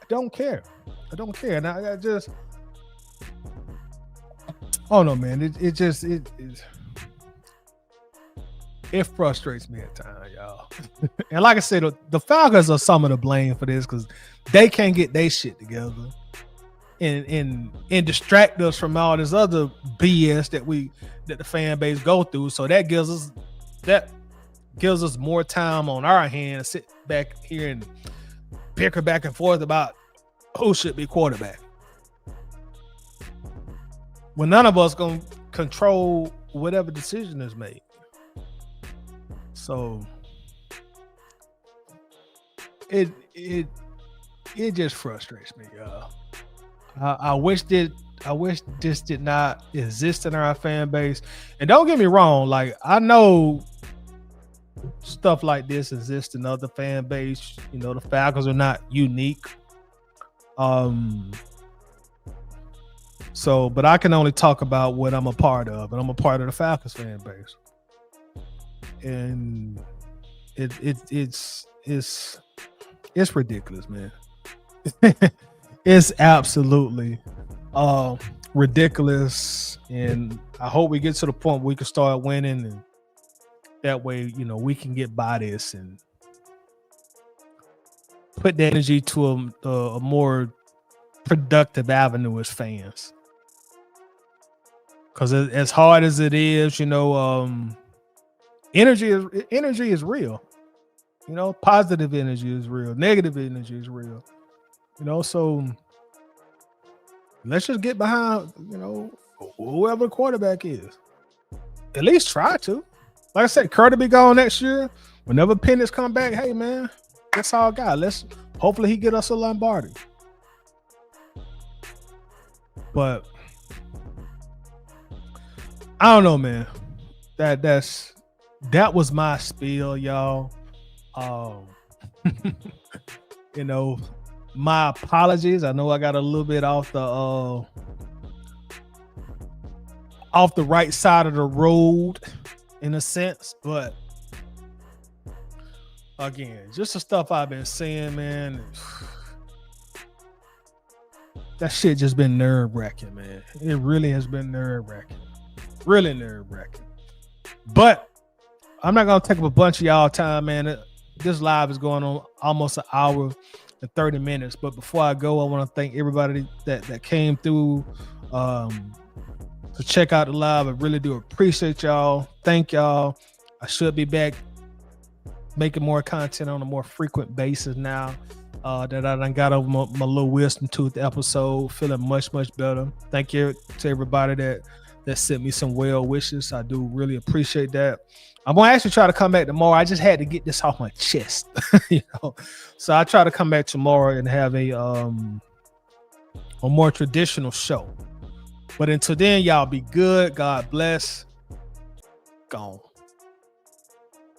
I don't care. And I just, oh no, man. It frustrates me at times, y'all. And like I said, the Falcons are some of the blame for this because they can't get their shit together and distract us from all this other BS that the fan base go through. So that gives us more time on our hands to sit back here and bicker back and forth about who should be quarterback. When none of us gonna control whatever decision is made. So it just frustrates me, y'all. I wish this did not exist in our fan base. And don't get me wrong, like I know stuff like this exists in other fan base. You know, the Falcons are not unique. So, but I can only talk about what I'm a part of, and I'm a part of the Falcons fan base. And it's ridiculous, man. It's absolutely ridiculous, and I hope we get to the point where we can start winning, and that way, you know, we can get by this and put the energy to a more productive avenue as fans. Because as hard as it is, you know, energy is real. You know, positive energy is real. Negative energy is real. You know, so let's just get behind, you know, whoever the quarterback is. At least try to. Like I said, Curtis be gone next year. Whenever Penix come back, hey man, that's all I got. Hopefully he get us a Lombardi. But I don't know, man. That was my spiel, y'all. You know, my apologies. I know I got a little bit off the right side of the road in a sense, but again, just the stuff I've been seeing, man. That shit just been nerve-wracking, man. It really has been nerve-wracking. Really nerve-wracking. But I'm not gonna take up a bunch of y'all time, man. This live is going on almost an hour and 30 minutes. But before I go, I want to thank everybody that came through to check out the live. I really do appreciate y'all. Thank y'all. I should be back making more content on a more frequent basis now that I done got over my little wisdom tooth episode. Feeling much, much better. Thank you to everybody that sent me some well wishes. I do really appreciate that. I'm gonna actually try to come back tomorrow. I just had to get this off my chest, you know. So I try to come back tomorrow and have a more traditional show. But until then, y'all be good. God bless. Gone.